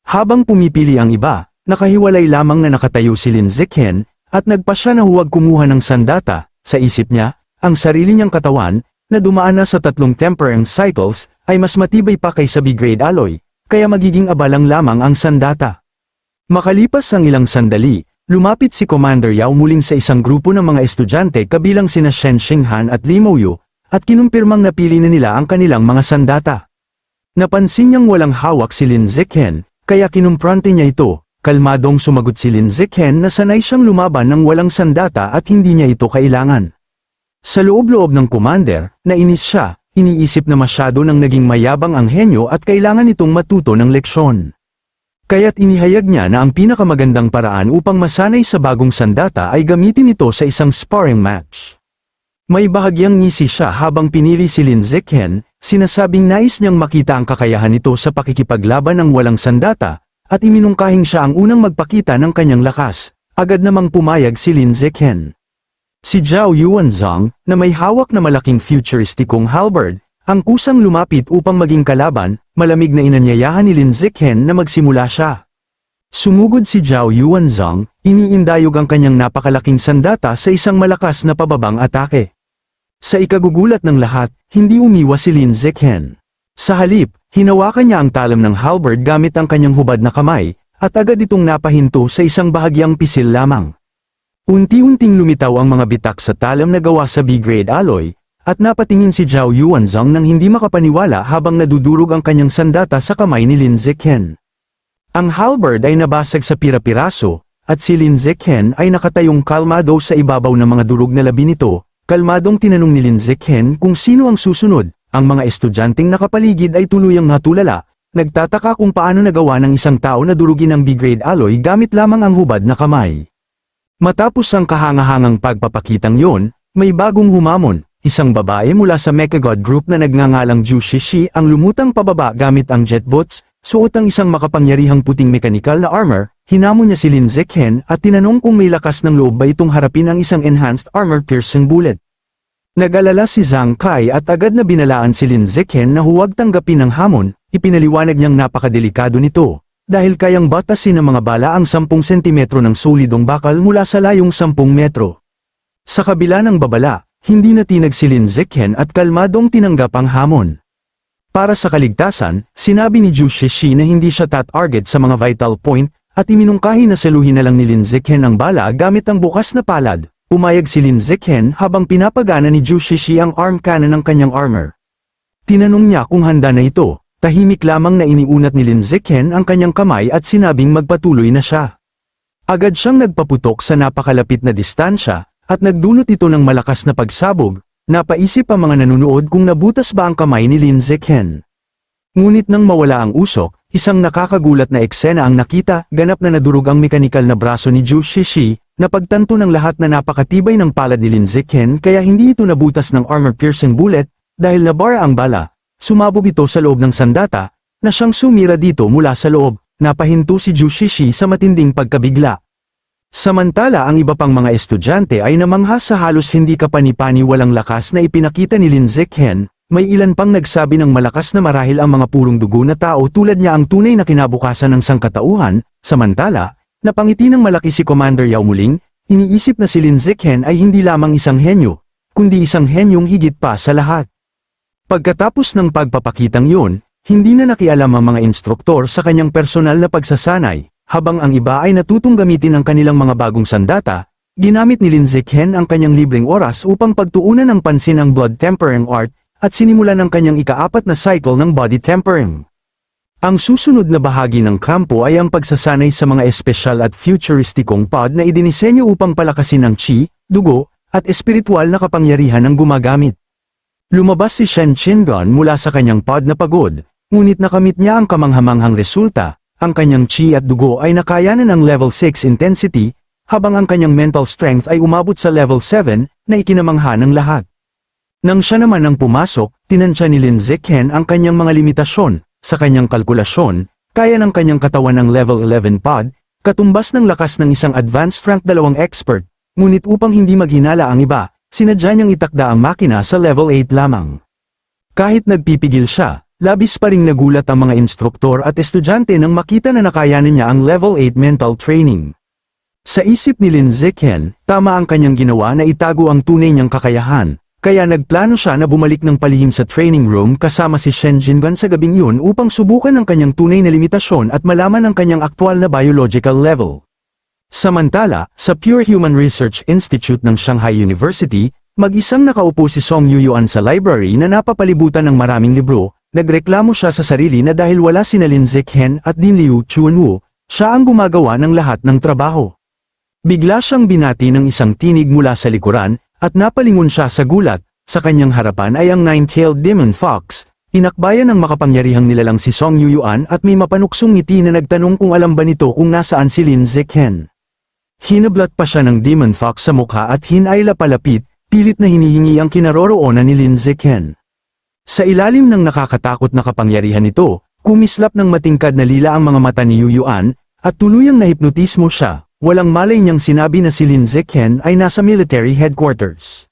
S1: Habang pumipili ang iba, nakahiwalay lamang na nakatayo si Lin Zichen, at nagpasya na huwag kumuha ng sandata. Sa isip niya, ang sarili niyang katawan, na dumaan na sa 3 tempering cycles, ay mas matibay pa kaysa B-grade alloy, kaya magiging abalang lamang ang sandata. Makalipas ang ilang sandali, lumapit si Commander Yao Muling sa isang grupo ng mga estudyante kabilang sina Shen Xinghan at Li Mouyu, at kinumpirmang napili na nila ang kanilang mga sandata. Napansin niyang walang hawak si Lin Zichen, kaya kinumpronte niya ito. Kalmadong sumagot si Lin Zichen na sanay siyang lumaban ng walang sandata at hindi niya ito kailangan. Sa loob-loob ng commander, nainis siya, iniisip na masyado nang naging mayabang ang henyo at kailangan itong matuto ng leksyon. Kaya't inihayag niya na ang pinakamagandang paraan upang masanay sa bagong sandata ay gamitin ito sa isang sparring match. May bahagyang ngisi siya habang pinili si Lin Zichen, sinasabing nais niyang makita ang kakayahan nito sa pakikipaglaban ng walang sandata, at iminungkahing siya ang unang magpakita ng kanyang lakas. Agad namang pumayag si Lin Zichen. Si Zhao Yuanzhang, na may hawak na malaking futuristikong halberd, ang kusang lumapit upang maging kalaban, malamig na inanyayahan ni Lin Zichen na magsimula siya. Sumugod si Zhao Yuanzhang, iniindayog ang kanyang napakalaking sandata sa isang malakas na pababang atake. Sa ikagugulat ng lahat, hindi umiwas si Lin Zichen. Sa halip, hinawakan niya ang talam ng halberd gamit ang kanyang hubad na kamay, at agad itong napahinto sa isang bahagyang pisil lamang. Unti-unting lumitaw ang mga bitak sa talam na gawa sa B-grade alloy, at napatingin si Zhao Yuanzhang nang hindi makapaniwala habang nadudurog ang kanyang sandata sa kamay ni Lin Zichen. Ang halberd ay nabasag sa pira-piraso, at si Lin Zichen ay nakatayong kalmado sa ibabaw ng mga durog na labi nito. Kalmadong tinanong ni Lin Zichen kung sino ang susunod. Ang mga estudyanteng nakapaligid ay tuluyang natulala, nagtataka kung paano nagawa ng isang tao na durugin ang B-grade alloy gamit lamang ang hubad na kamay. Matapos ang kahangahangang pagpapakitang yon, may bagong humamon, isang babae mula sa Mechagod Group na nagngangalang Zhu Shishi ang lumutang pababa gamit ang jetbots. Suot ang isang makapangyarihang puting mekanikal na armor, hinamon niya si Lin Zichen at tinanong kung may lakas ng loob ba itong harapin ang isang enhanced armor-piercing bullet. Nag-alala si Zhang Kai at agad na binalaan si Lin Zichen na huwag tanggapin ang hamon, ipinaliwanag niyang napakadelikado nito, dahil kayang batasin ng mga bala ang 10 sentimetro ng solidong bakal mula sa layong 10 metro. Sa kabila ng babala, hindi natinag si Lin Zichen at kalmadong tinanggap ang hamon. Para sa kaligtasan, sinabi ni Zhu Shishi na hindi siya target sa mga vital point, at iminungkahi na saluhin na lang ni Lin Zichen ang bala gamit ang bukas na palad. Pumayag si Lin Zichen habang pinapagana ni Zhu Shishi ang arm cannon ng kanyang armor. Tinanong niya kung handa na ito, tahimik lamang na iniunat ni Lin Zichen ang kanyang kamay at sinabing magpatuloy na siya. Agad siyang nagpaputok sa napakalapit na distansya, at nagdulot ito ng malakas na pagsabog. Napaisip ang mga nanunood kung nabutas ba ang kamay ni Lin Zichen. Ngunit nang mawala ang usok, isang nakakagulat na eksena ang nakita, ganap na nadurog ang mekanikal na braso ni Zhu Shishi, napagtanto ng lahat na napakatibay ng palad ni Lin Zichen kaya hindi ito nabutas ng armor-piercing bullet, dahil nabara ang bala, sumabog ito sa loob ng sandata, na siyang sumira dito mula sa loob, napahinto si Zhu Shishi sa matinding pagkabigla. Samantala ang iba pang mga estudyante ay namangha sa halos hindi kapani-pani walang lakas na ipinakita ni Lin Zichen, may ilan pang nagsabi ng malakas na marahil ang mga purong dugo na tao tulad niya ang tunay na kinabukasan ng sangkatauhan. Samantala, napangiti ng malaki si Commander Yao Muling, iniisip na si Lin Zichen ay hindi lamang isang henyo, kundi isang henyong higit pa sa lahat. Pagkatapos ng pagpapakitang yon, hindi na nakialam ang mga instruktor sa kanyang personal na pagsasanay. Habang ang iba ay natutong gamitin ang kanilang mga bagong sandata, ginamit ni Lin Zichen ang kanyang libreng oras upang pagtuunan ng pansin ang blood tempering art, at sinimulan ang kanyang ika-4 na cycle ng body tempering. Ang susunod na bahagi ng kampo ay ang pagsasanay sa mga espesyal at futuristikong pod na idinisenyo upang palakasin ang chi, dugo, at espiritual na kapangyarihan ng gumagamit. Lumabas si Shen Qingan mula sa kanyang pod na pagod, ngunit nakamit niya ang kamanghamanghang resulta. Ang kanyang chi at dugo ay nakayanan ng level 6 intensity, habang ang kanyang mental strength ay umabot sa level 7, na ikinamangha ng lahat. Nang siya naman ang pumasok, tinansya ni Lin Zichen ang kanyang mga limitasyon. Sa kanyang kalkulasyon, kaya ng kanyang katawan ng level 11 pod, katumbas ng lakas ng isang advanced rank 2 expert, ngunit upang hindi maghinala ang iba, sinadya niyang itakda ang makina sa level 8 lamang. Kahit nagpipigil siya, labis pa ring nagulat ang mga instruktor at estudyante nang makita na nakayanan niya ang level 8 mental training. Sa isip ni Lin Zichen, tama ang kanyang ginawa na itago ang tunay niyang kakayahan, kaya nagplano siya na bumalik ng palihim sa training room kasama si Shen Jingan sa gabing yun upang subukan ang kanyang tunay na limitasyon at malaman ang kanyang aktwal na biological level. Samantala, sa Pure Human Research Institute ng Shanghai University, mag-isang nakaupo si Song Yuyuan sa library na napapalibutan ng maraming libro. Nagreklamo siya sa sarili na dahil wala sina Lin Zichen at Din Liu Chunwu, siya ang gumagawa ng lahat ng trabaho. Bigla siyang binati ng isang tinig mula sa likuran, at napalingon siya sa gulat. Sa kanyang harapan ay ang nine-tailed demon fox, inakbayan ng makapangyarihang nilalang si Song Yuyuan at may mapanuksong ngiti na nagtanong kung alam ba nito kung nasaan si Lin Zichen. Hinablat pa siya ng demon fox sa mukha at hinayla palapit, pilit na hinihingi ang kinaroroonan ni Lin Zichen. Sa ilalim ng nakakatakot na kapangyarihan nito, kumislap ng matingkad na lila ang mga mata ni Yuyuan, at tuluyang nahipnotismo siya. walang malay niyang sinabi na si Lin Zichen ay nasa military headquarters.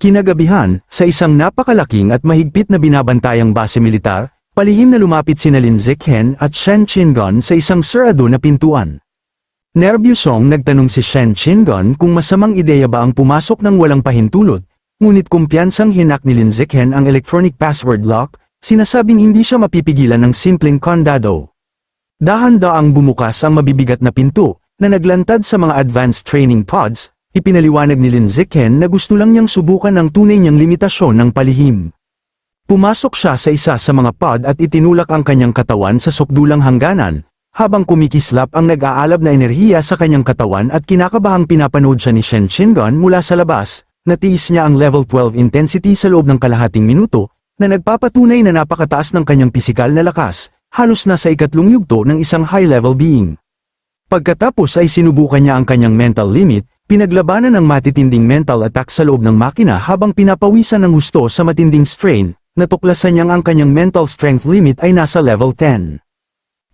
S1: Kinagabihan, sa isang napakalaking at mahigpit na binabantayang base militar, palihim na lumapit sina Lin Zichen at Shen Qingon sa isang sarado na pintuan. Nerbyosong nagtanong si Shen Qingon kung masamang ideya ba ang pumasok ng walang pahintulot, ngunit kumpiyansang hinak ni Lin Zichen ang electronic password lock, sinasabing hindi siya mapipigilan ng simpleng kandado. Dahan-daang bumukas ang mabibigat na pinto, na naglantad sa mga advanced training pods. Ipinaliwanag ni Lin Zichen na gusto lang niyang subukan ang tunay niyang limitasyon ng palihim. Pumasok siya sa isa sa mga pod at itinulak ang kanyang katawan sa sukdulang hangganan, habang kumikislap ang nag-aalab na enerhiya sa kanyang katawan at kinakabahang pinapanood siya ni Shen Qingon mula sa labas. Natiis niya ang level 12 intensity sa loob ng kalahating minuto, na nagpapatunay na napakataas ng kanyang pisikal na lakas, halos nasa ikatlong yugto ng isang high-level being. Pagkatapos ay sinubukan niya ang kanyang mental limit, pinaglabanan ng matitinding mental attack sa loob ng makina habang pinapawisan ng husto sa matinding strain, natuklasan niyang ang kanyang mental strength limit ay nasa level 10.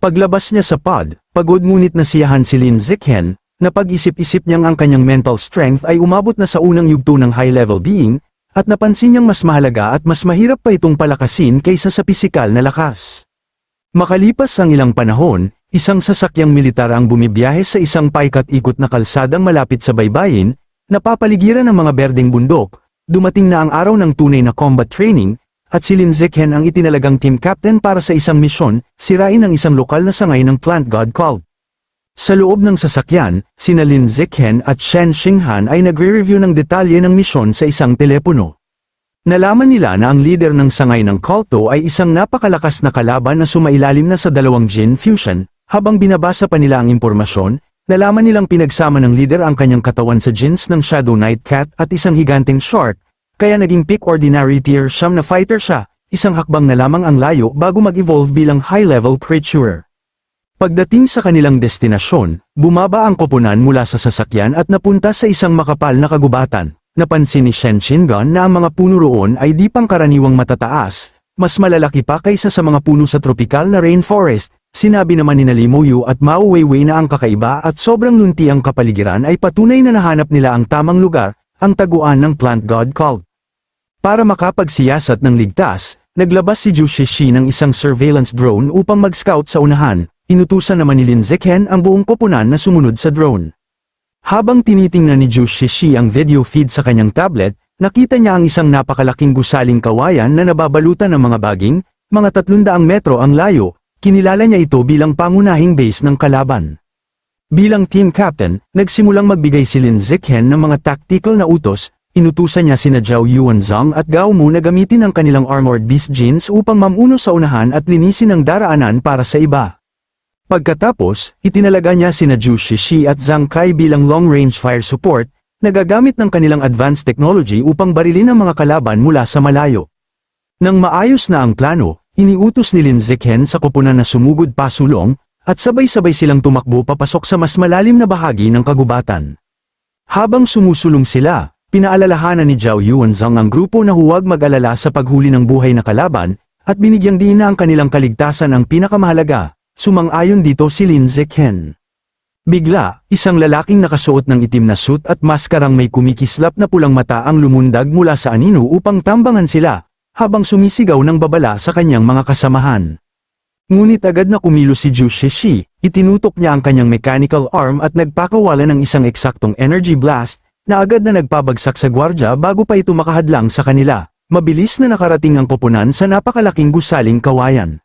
S1: Paglabas niya sa pod, pagod ngunit nasiyahan si Lin Zichen, na pag-isip-isip niyang ang kanyang mental strength ay umabot na sa unang yugto ng high-level being, at napansin niyang mas mahalaga at mas mahirap pa itong palakasin kaysa sa pisikal na lakas. Makalipas ang ilang panahon, isang sasakyang militar ang bumibiyahe sa isang paikat-ikot na kalsadang malapit sa baybayin, napapaligiran ng mga berdeng bundok. Dumating na ang araw ng tunay na combat training, at si Lin Zichen ang itinalagang team captain para sa isang misyon, sirain ang isang lokal na sangay ng plant god cult. Sa loob ng sasakyan, sina Lin Zichen at Shen Xinghan ay nagre-review ng detalye ng misyon sa isang telepono. Nalaman nila na ang leader ng sangay ng kulto ay isang napakalakas na kalaban na sumailalim na sa dalawang Jin fusion. Habang binabasa pa nila ang impormasyon, nalaman nilang pinagsama ng leader ang kanyang katawan sa Jins ng Shadow Knight Cat at isang higanteng shark, kaya naging peak ordinary tier siyam na fighter siya, isang hakbang na lamang ang layo bago mag-evolve bilang high-level creature. Pagdating sa kanilang destinasyon, bumaba ang koponan mula sa sasakyan at napunta sa isang makapal na kagubatan. Napansin ni Shen Qingon na ang mga puno roon ay di pangkaraniwang matataas, mas malalaki pa kaysa sa mga puno sa tropical na rainforest. Sinabi naman ni Li Moyu at Mao Weiwei na ang kakaiba at sobrang lunti ang kapaligiran ay patunay na nahanap nila ang tamang lugar, ang taguan ng plant god cult. Para makapagsiyasat ng ligtas, naglabas si Zhu Shishi ng isang surveillance drone upang mag-scout sa unahan. Inutusan naman ni Lin Zichen ang buong koponan na sumunod sa drone. Habang tinitingnan ni Zhu Shishi ang video feed sa kanyang tablet, nakita niya ang isang napakalaking gusaling kawayan na nababalutan ng mga baging, mga 300 metro ang layo. Kinilala niya ito bilang pangunahing base ng kalaban. Bilang team captain, nagsimulang magbigay si Lin Zichen ng mga tactical na utos. Inutusan niya sina Zhao Yuanzhang at Gao Mu na gamitin ang kanilang armored beast Jins upang mamuno sa unahan at linisin ang daraanan para sa iba. Pagkatapos, itinalaga niya sina Zhu Shishi at Zhang Kai bilang long-range fire support, nagagamit ng kanilang advanced technology upang barilin ang mga kalaban mula sa malayo. Nang maayos na ang plano, iniutos ni Lin Zichen sa koponan na sumugod pasulong, at sabay-sabay silang tumakbo papasok sa mas malalim na bahagi ng kagubatan. Habang sumusulong sila, pinaalalahanan ni Zhao Yuanzhang ang grupo na huwag mag-alala sa paghuli ng buhay na kalaban, at binigyang diin na ang kanilang kaligtasan ang pinakamahalaga. Sumang-ayon dito si Lin Zichen. Bigla, isang lalaking nakasuot ng itim na suit at maskarang may kumikislap na pulang mata ang lumundag mula sa anino upang tambangan sila, habang sumisigaw ng babala sa kanyang mga kasamahan. Ngunit agad na kumilos si Zhu Shishi, itinutok niya ang kanyang mechanical arm at nagpakawala ng isang eksaktong energy blast, na agad na nagpabagsak sa gwardya bago pa ito makahadlang sa kanila. Mabilis na nakarating ang koponan sa napakalaking gusaling kawayan.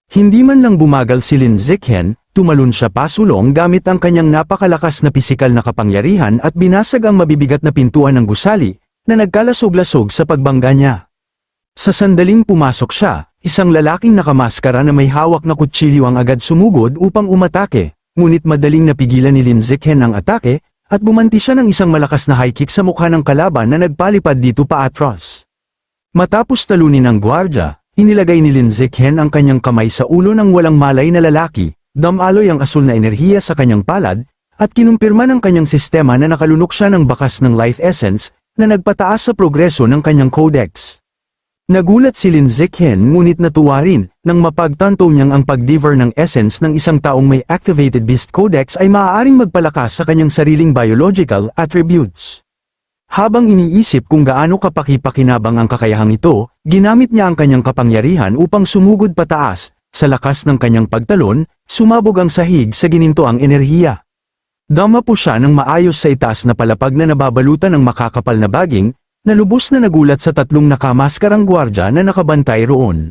S1: Hindi man lang bumagal si Lin Zichen, tumalon siya pasulong gamit ang kanyang napakalakas na pisikal na kapangyarihan at binasag ang mabibigat na pintuan ng gusali, na nagkalasog-lasog sa pagbangga niya. Sa sandaling pumasok siya, isang lalaking nakamaskara na may hawak na kutsilyo ang agad sumugod upang umatake, ngunit madaling napigilan ni Lin Zichen ang atake, at bumanti siya ng isang malakas na high kick sa mukha ng kalaban na nagpalipad dito paatras. Matapos talunin ang gwardya, inilagay ni Lin Zichen ang kanyang kamay sa ulo ng walang malay na lalaki, damaloy ang asul na enerhiya sa kanyang palad, at kinumpirma ng kanyang sistema na nakalunok siya ng bakas ng life essence, na nagpataas sa progreso ng kanyang codex. Nagulat si Lin Zichen ngunit natuwa rin nang mapagtanto niyang ang pag-deliver ng essence ng isang taong may activated Beast Codex ay maaaring magpalakas sa kanyang sariling biological attributes. Habang iniisip kung gaano kapaki-pakinabang ang kakayahang ito, ginamit niya ang kanyang kapangyarihan upang sumugod pataas. Sa lakas ng kanyang pagtalon, sumabog ang sahig sa ginintoang enerhiya. Dama po siya ng maayos sa itaas na palapag na nababalutan ng makakapal na baging, na lubos na nagulat sa tatlong nakamaskarang gwardya na nakabantay roon.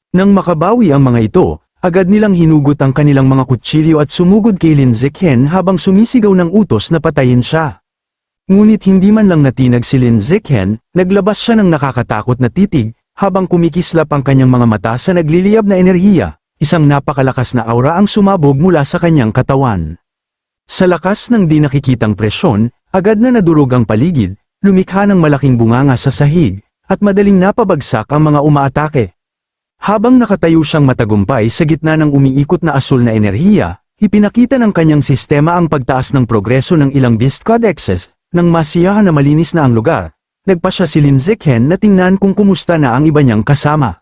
S1: Nang makabawi ang mga ito, agad nilang hinugot ang kanilang mga kutsilyo at sumugod kay Lin Zichen habang sumisigaw ng utos na patayin siya. Ngunit hindi man lang natinag si Lin Zichen, naglabas siya ng nakakatakot na titig, habang kumikislap ang kanyang mga mata sa nagliliyab na enerhiya, isang napakalakas na aura ang sumabog mula sa kanyang katawan. Sa lakas ng di nakikitang presyon, agad na nadurog ang paligid, lumikha ng malaking bunganga sa sahig, at madaling napabagsak ang mga umaatake. Habang nakatayo siyang matagumpay sa gitna ng umiikot na asul na enerhiya, ipinakita ng kanyang sistema ang pagtaas ng progreso ng ilang Beast Codexes, nang masiyahan na malinis na ang lugar. Nagpa siya si Lin Zichen na tingnan kung kumusta na ang iba niyang kasama.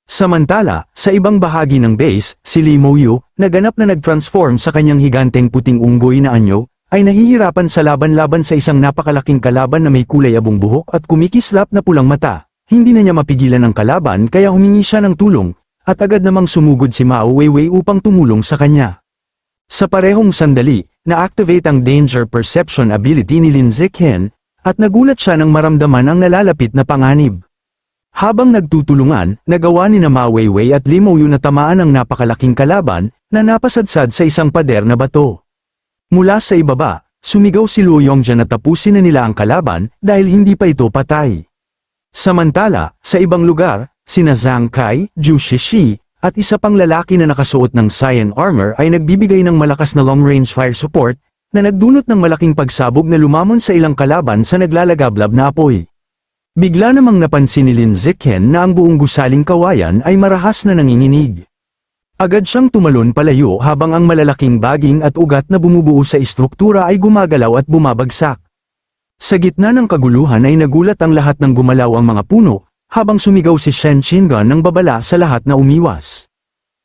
S1: Samantala, sa ibang bahagi ng base, si Li Moyu, naganap na nag-transform sa kanyang higanteng puting unggoy na anyo, ay nahihirapan sa laban-laban sa isang napakalaking kalaban na may kulay abong buhok at kumikislap na pulang mata. Hindi na niya mapigilan ang kalaban kaya humingi siya ng tulong, at agad namang sumugod si Mao Weiwei upang tumulong sa kanya. Sa parehong sandali, na-activate ang danger perception ability ni Lin Zichen, at nagulat siya nang maramdaman ang nalalapit na panganib. Habang nagtutulungan, nagawa ni na Mao Weiwei at Li Moyu na tamaan ang napakalaking kalaban, na napasadsad sa isang pader na bato. Mula sa ibaba, sumigaw si Luo Yongjian na tapusin na nila ang kalaban dahil hindi pa ito patay. Samantala, sa ibang lugar, sina Zhang Kai, Zhu Shishi, at isa pang lalaki na nakasuot ng cyan armor ay nagbibigay ng malakas na long-range fire support, na nagdulot ng malaking pagsabog na lumamon sa ilang kalaban sa naglalagablab na apoy. Bigla namang napansin ni Lin Zichen na ang buong gusaling kawayan ay marahas na nanginginig. Agad siyang tumalon palayo habang ang malalaking baging at ugat na bumubuo sa istruktura ay gumagalaw at bumabagsak. Sa gitna ng kaguluhan ay nagulat ang lahat ng gumalaw ang mga puno, habang sumigaw si Shen Qingan ng babala sa lahat na umiwas.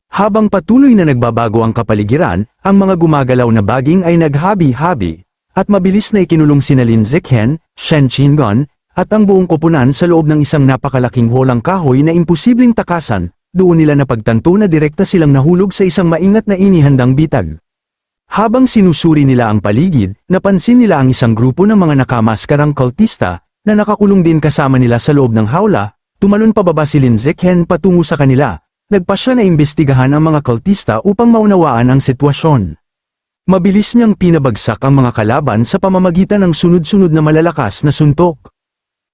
S1: Habang patuloy na nagbabago ang kapaligiran, ang mga gumagalaw na baging ay naghabi-habi, at mabilis na ikinulong sina Lin Zichen, Shen Qingan, at ang buong koponan sa loob ng isang napakalaking holang kahoy na imposibleng takasan. Doon nila napagtanto na direkta silang nahulog sa isang maingat na inihandang bitag. Habang sinusuri nila ang paligid, napansin nila ang isang grupo ng mga nakamaskarang kultista, na nakakulong din kasama nila sa loob ng hawla. Tumalon pababa si Lin Zichen patungo sa kanila. Nagpa siya na imbestigahan ang mga kultista upang maunawaan ang sitwasyon. Mabilis niyang pinabagsak ang mga kalaban sa pamamagitan ng sunod-sunod na malalakas na suntok.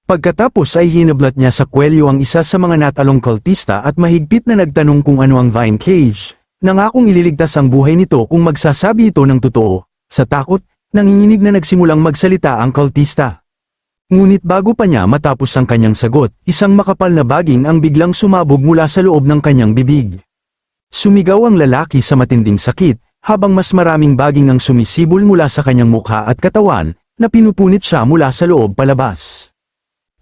S1: Pagkatapos ay hinablat niya sa kwelyo ang isa sa mga natalong kultista at mahigpit na nagtanong kung ano ang Vine Cage, nangakong ililigtas ang buhay nito kung magsasabi ito ng totoo. Sa takot, nanginginig na nagsimulang magsalita ang kultista. Ngunit bago pa niya matapos ang kanyang sagot, isang makapal na baging ang biglang sumabog mula sa loob ng kanyang bibig. Sumigaw ang lalaki sa matinding sakit, habang mas maraming baging ang sumisibol mula sa kanyang mukha at katawan, na pinupunit siya mula sa loob palabas.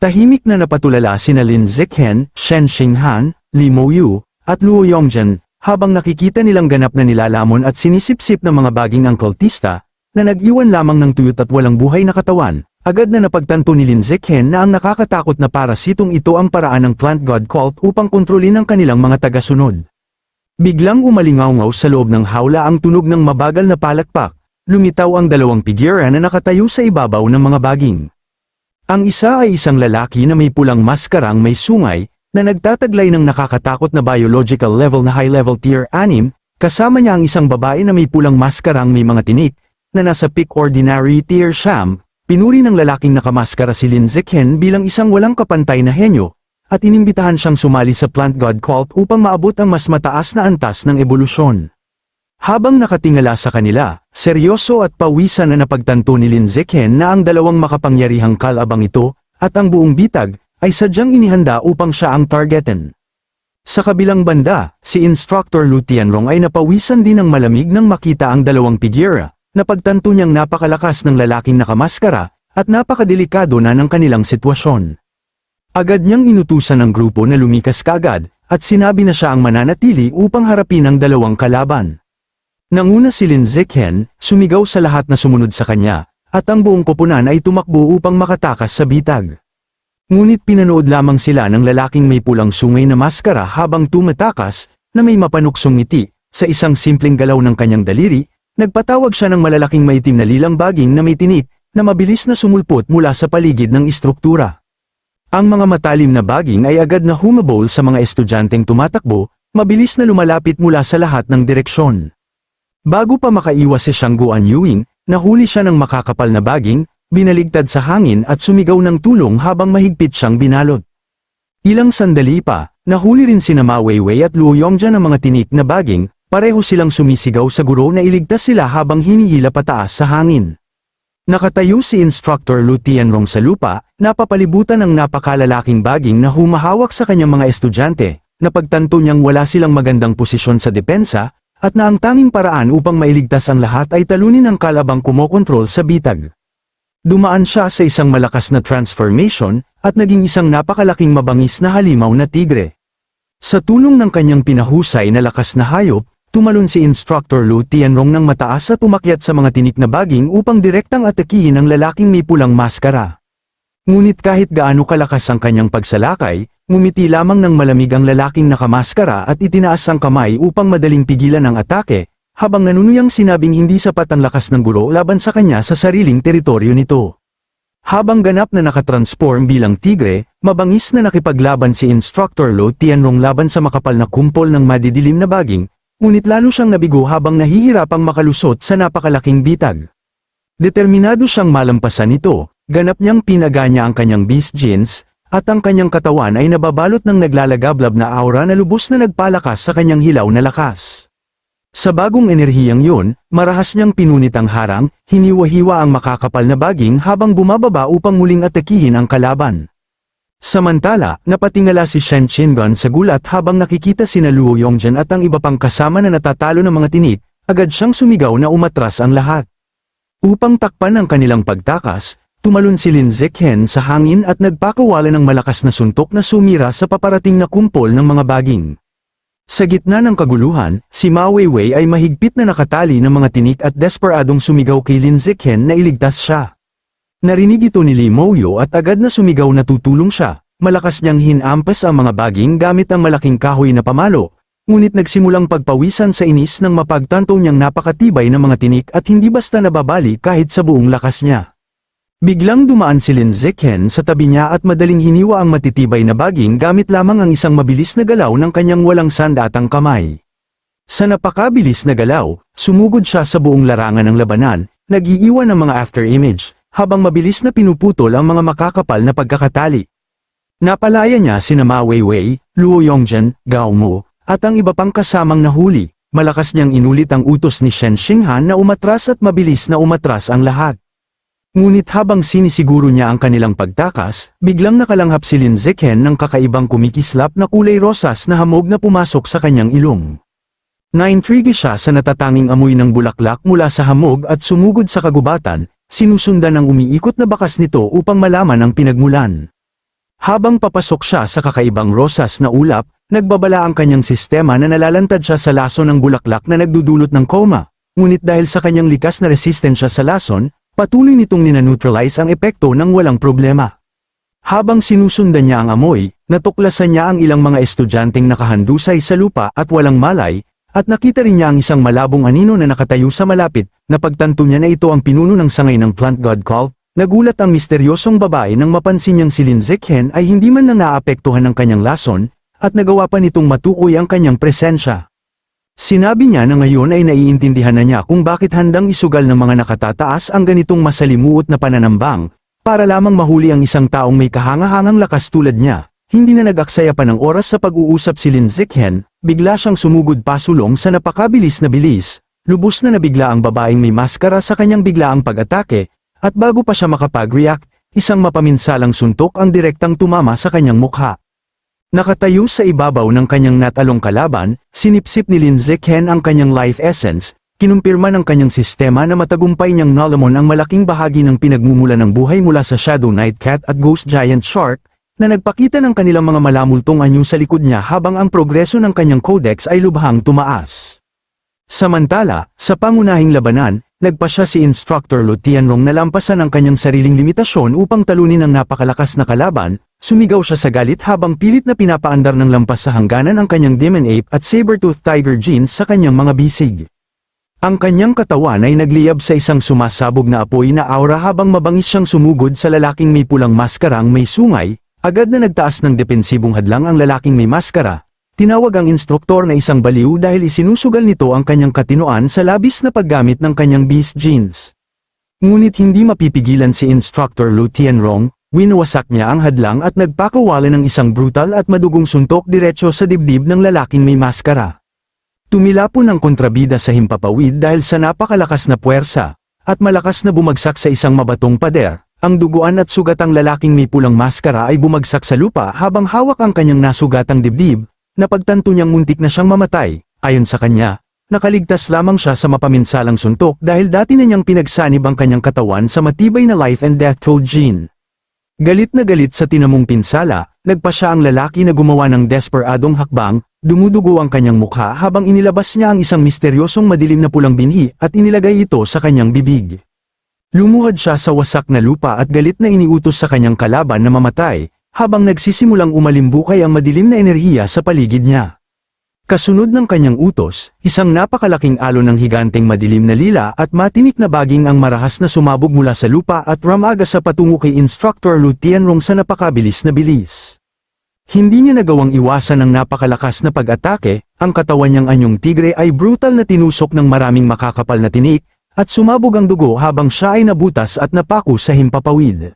S1: Tahimik na napatulala sina Lin Zichen, Shen Qinghan, Li Moyu, at Luo Yongjian, habang nakikita nilang ganap na nilalamon at sinisipsip ng mga baging ang kultista, na nag-iwan lamang ng tuyot at walang buhay na katawan. Agad na napagtanto ni Lin Zichen na ang nakakatakot na parasitong ito ang paraan ng Plant God Cult upang kontrolin ang kanilang mga tagasunod. Biglang umalingaw sa loob ng hawla ang tunog ng mabagal na palakpak, lumitaw ang dalawang figura na nakatayo sa ibabaw ng mga baging. Ang isa ay isang lalaki na may pulang maskarang may sungay, na nagtataglay ng nakakatakot na biological level na high-level tier 6, kasama niya ang isang babae na may pulang maskarang may mga tinik, na nasa peak ordinary tier 9. Pinuri ng lalaking nakamaskara si Lin Zichen bilang isang walang kapantay na henyo, at inimbitahan siyang sumali sa Plant God Cult upang maabot ang mas mataas na antas ng ebolusyon. Habang nakatingala sa kanila, seryoso at pawisan na napagtanto ni Lin Zichen na ang dalawang makapangyarihang kalabang ito, at ang buong bitag, ay sadyang inihanda upang siya ang targetin. Sa kabilang banda, si Instructor Lu Tianrong ay napawisan din ng malamig nang makita ang dalawang figura. Napagtanto niyang napakalakas ng lalaking nakamaskara, at napakadelikado na ng kanilang sitwasyon. Agad niyang inutusan ng grupo na lumikas kaagad, at sinabi na siya ang mananatili upang harapin ang dalawang kalaban. Nanguna si Lin Zichen, sumigaw sa lahat na sumunod sa kanya, at ang buong koponan ay tumakbo upang makatakas sa bitag. Ngunit pinanood lamang sila ng lalaking may pulang sungay na maskara habang tumatakas, na may mapanuksong ngiti, sa isang simpleng galaw ng kanyang daliri, nagpatawag siya ng malalaking maitim na lilang baging na may tinik, na mabilis na sumulpot mula sa paligid ng istruktura. Ang mga matalim na baging ay agad na humabol sa mga estudyanteng tumatakbo, mabilis na lumalapit mula sa lahat ng direksyon. Bago pa makaiwas si Xiang Guan Yuing, nahuli siya ng makakapal na baging, binaligtad sa hangin at sumigaw ng tulong habang mahigpit siyang binalot. Ilang sandali pa, nahuli rin sina Ma Weiwei at Luo Yongjian ng mga tinik na baging, pareho silang sumisigaw sa guro na iligtas sila habang hinihila pataas sa hangin. Nakatayo si Instructor Lu Tianrong sa lupa, napapalibutan ng napakalalaking baging na humahawak sa kanyang mga estudyante, napagtanto niyang wala silang magandang posisyon sa depensa, at na ang tanging paraan upang mailigtas ang lahat ay talunin ang kalabang kumokontrol sa bitag. Dumaan siya sa isang malakas na transformation, at naging isang napakalaking mabangis na halimaw na tigre. Sa tulong ng kanyang pinahusay na lakas na hayop, tumalon si Instructor Lu Tianrong ng mataas at umakyat sa mga tinik na baging upang direktang atakihin ang lalaking may pulang maskara. Ngunit kahit gaano kalakas ang kanyang pagsalakay, ngumiti lamang ng malamig ang lalaking nakamaskara at itinaas ang kamay upang madaling pigilan ang atake, habang nanunuyang sinabing hindi sapat ang lakas ng guro laban sa kanya sa sariling teritoryo nito. Habang ganap na nakatransform bilang tigre, mabangis na nakipaglaban si Instructor Lu Tianrong laban sa makapal na kumpol ng madidilim na baging, ngunit lalo siyang nabigo habang nahihirapang makalusot sa napakalaking bitag. Determinado siyang malampasan ito, ganap niyang pinaganya ang kanyang beast genes, at ang kanyang katawan ay nababalot ng naglalagablab na aura na lubos na nagpalakas sa kanyang hilaw na lakas. Sa bagong enerhiyang yun, marahas niyang pinunit ang harang, hiniwa-hiwa ang makakapal na baging habang bumababa upang muling atakihin ang kalaban. Samantala, napatingala si Shen Qingan sa gulat habang nakikita sina Luo Yongjian at ang iba pang kasama na natatalo ng mga tinik, agad siyang sumigaw na umatras ang lahat. Upang takpan ang kanilang pagtakas, tumalon si Lin Zichen sa hangin at nagpakawala ng malakas na suntok na sumira sa paparating na kumpol ng mga baging. Sa gitna ng kaguluhan, si Ma Weiwei ay mahigpit na nakatali ng mga tinik at desperadong sumigaw kay Lin Zichen na iligtas siya. Narinig ito ni Li Mouyo at agad na sumigaw na tutulong siya, malakas niyang hinampas ang mga baging gamit ang malaking kahoy na pamalo, ngunit nagsimulang pagpawisan sa inis nang mapagtanto niyang napakatibay ng mga tinik at hindi basta nababali kahit sa buong lakas niya. Biglang dumaan si Lin Zichen sa tabi niya at madaling hiniwa ang matitibay na baging gamit lamang ang isang mabilis na galaw ng kanyang walang sandatang kamay. Sa napakabilis na galaw, sumugod siya sa buong larangan ng labanan, nag-iiwan ng mga after-image, habang mabilis na pinuputol ang mga makakapal na pagkakatali. Napalaya niya sina Ma Weiwei, Luo Yongjian, Gao Mo, at ang iba pang kasamang nahuli. Malakas niyang inulit ang utos ni Shen Xinghan na umatras at mabilis na umatras ang lahat. Ngunit habang sinisiguro niya ang kanilang pagtakas, biglang nakalanghap si Lin Zichen ng kakaibang kumikislap na kulay rosas na hamog na pumasok sa kanyang ilong. Naintrigue siya sa natatanging amoy ng bulaklak mula sa hamog at sumugod sa kagubatan, sinusundan ng umiikot na bakas nito upang malaman ang pinagmulan. Habang papasok siya sa kakaibang rosas na ulap, nagbabala ang kanyang sistema na nalalantad siya sa lason ng bulaklak na nagdudulot ng coma, ngunit dahil sa kanyang likas na resistensya sa lason, patuloy nitong ninaneutralize ang epekto ng walang problema. Habang sinusundan niya ang amoy, natuklasan niya ang ilang mga estudyanteng nakahandusay sa lupa at walang malay, at nakita rin niya ang isang malabong anino na nakatayo sa malapit. Napagtanto niya na ito ang pinuno ng sangay ng plant god cult. Nagulat ang misteryosong babae nang mapansin niyang si Lin Zichen ay hindi man lang naapektuhan ng kanyang lason, at nagawa pa nitong matukoy ang kanyang presensya. Sinabi niya na ngayon ay naiintindihan na niya kung bakit handang isugal ng mga nakatataas ang ganitong masalimuot na pananambang, para lamang mahuli ang isang taong may kahangahangang lakas tulad niya. Hindi na nag-aksaya pa ng oras sa pag-uusap si Lin Zichen, bigla siyang sumugod pasulong sa napakabilis na bilis, lubos na nabigla ang babaeng may maskara sa kanyang biglaang pag-atake, at bago pa siya makapag-react, isang mapaminsalang suntok ang direktang tumama sa kanyang mukha. Nakatayo sa ibabaw ng kanyang natalong kalaban, sinipsip ni Lin Zichen ang kanyang life essence, kinumpirma ng kanyang sistema na matagumpay niyang nalamon ang malaking bahagi ng pinagmumula ng buhay mula sa Shadow Knight Cat at Ghost Giant Shark, na nagpakita ng kanilang mga malamultong anyo sa likod niya habang ang progreso ng kanyang codex ay lubhang tumaas. Samantala, sa pangunahing labanan, nagpa siya si Instructor Lu Tianrong na lampasan ang kanyang sariling limitasyon upang talunin ang napakalakas na kalaban. Sumigaw siya sa galit habang pilit na pinapaandar ng lampas sa hangganan ang kanyang Demon Ape at Saber-Tooth Tiger genes sa kanyang mga bisig. Ang kanyang katawan ay nagliyab sa isang sumasabog na apoy na aura habang mabangis siyang sumugod sa lalaking may pulang maskarang may sungay. Agad na nagtaas ng depensibong hadlang ang lalaking may maskara. Tinawag ang instruktor na isang baliw dahil isinusugal nito ang kanyang katinoan sa labis na paggamit ng kanyang beast genes. Ngunit hindi mapipigilan si Instructor Lu Tianrong, winawasak niya ang hadlang at nagpakawala ng isang brutal at madugong suntok diretso sa dibdib ng lalaking may maskara. Tumilapon ang kontrabida sa himpapawid dahil sa napakalakas na puwersa, at malakas na bumagsak sa isang mabatong pader. Ang duguan at sugatang lalaking may pulang maskara ay bumagsak sa lupa habang hawak ang kanyang nasugatang dibdib, napagtanto niyang muntik na siyang mamatay. Ayon sa kanya, nakaligtas lamang siya sa mapaminsalang suntok dahil dati na niyang pinagsanib ang kanyang katawan sa matibay na life and death code gene. Galit na galit sa tinamong pinsala, nagpa siya ang lalaki na gumawa ng desperadong hakbang, dumudugo ang kanyang mukha habang inilabas niya ang isang misteryosong madilim na pulang binhi at inilagay ito sa kanyang bibig. Lumuhad siya sa wasak na lupa at galit na iniutos sa kanyang kalaban na mamatay, habang nagsisimulang umalimbukay ang madilim na enerhiya sa paligid niya. Kasunod ng kanyang utos, isang napakalaking alon ng higanteng madilim na lila at matinik na baging ang marahas na sumabog mula sa lupa at ramaga sa patungo kay Instructor Lu Tianrong sa napakabilis na bilis. Hindi niya nagawang iwasan ang napakalakas na pag-atake, ang katawan niyang anyong tigre ay brutal na tinusok ng maraming makakapal na tinik, at sumabog ang dugo habang siya ay nabutas at napako sa himpapawid.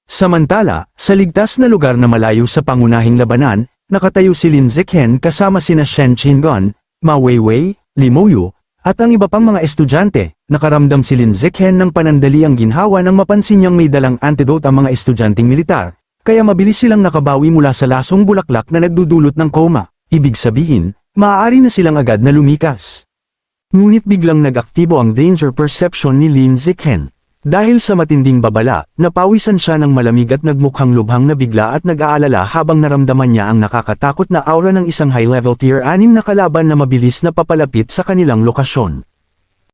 S1: Samantala, sa ligtas na lugar na malayo sa pangunahing labanan, nakatayo si Lin Zichen kasama sina Shen Qingon, Ma Weiwei, Li Mouyu, at ang iba pang mga estudyante. Nakaramdam si Lin Zichen ng panandaliang ginhawa nang mapansin niyang may dalang antidote ang mga estudyanteng militar, kaya mabilis silang nakabawi mula sa lasong bulaklak na nagdudulot ng coma. Ibig sabihin, maaari na silang agad na lumikas. Ngunit biglang nag-aktibo ang danger perception ni Lin Zichen. Dahil sa matinding babala, napawisan siya ng malamig at nagmukhang lubhang na bigla at nag-aalala habang naramdaman niya ang nakakatakot na aura ng isang high-level tier 6 na kalaban na mabilis na papalapit sa kanilang lokasyon.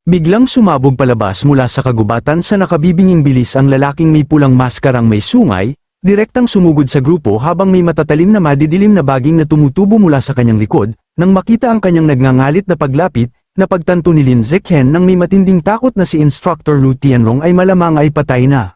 S1: Biglang sumabog palabas mula sa kagubatan sa nakabibinging bilis ang lalaking may pulang maskarang may sungay, direktang sumugod sa grupo habang may matatalim na madidilim na baging na tumutubo mula sa kanyang likod. Nang makita ang kanyang nagngangalit na paglapit, napagtanto ni Lin Zichen nang may matinding takot na si Instructor Lu Tianrong ay malamang ay patay na.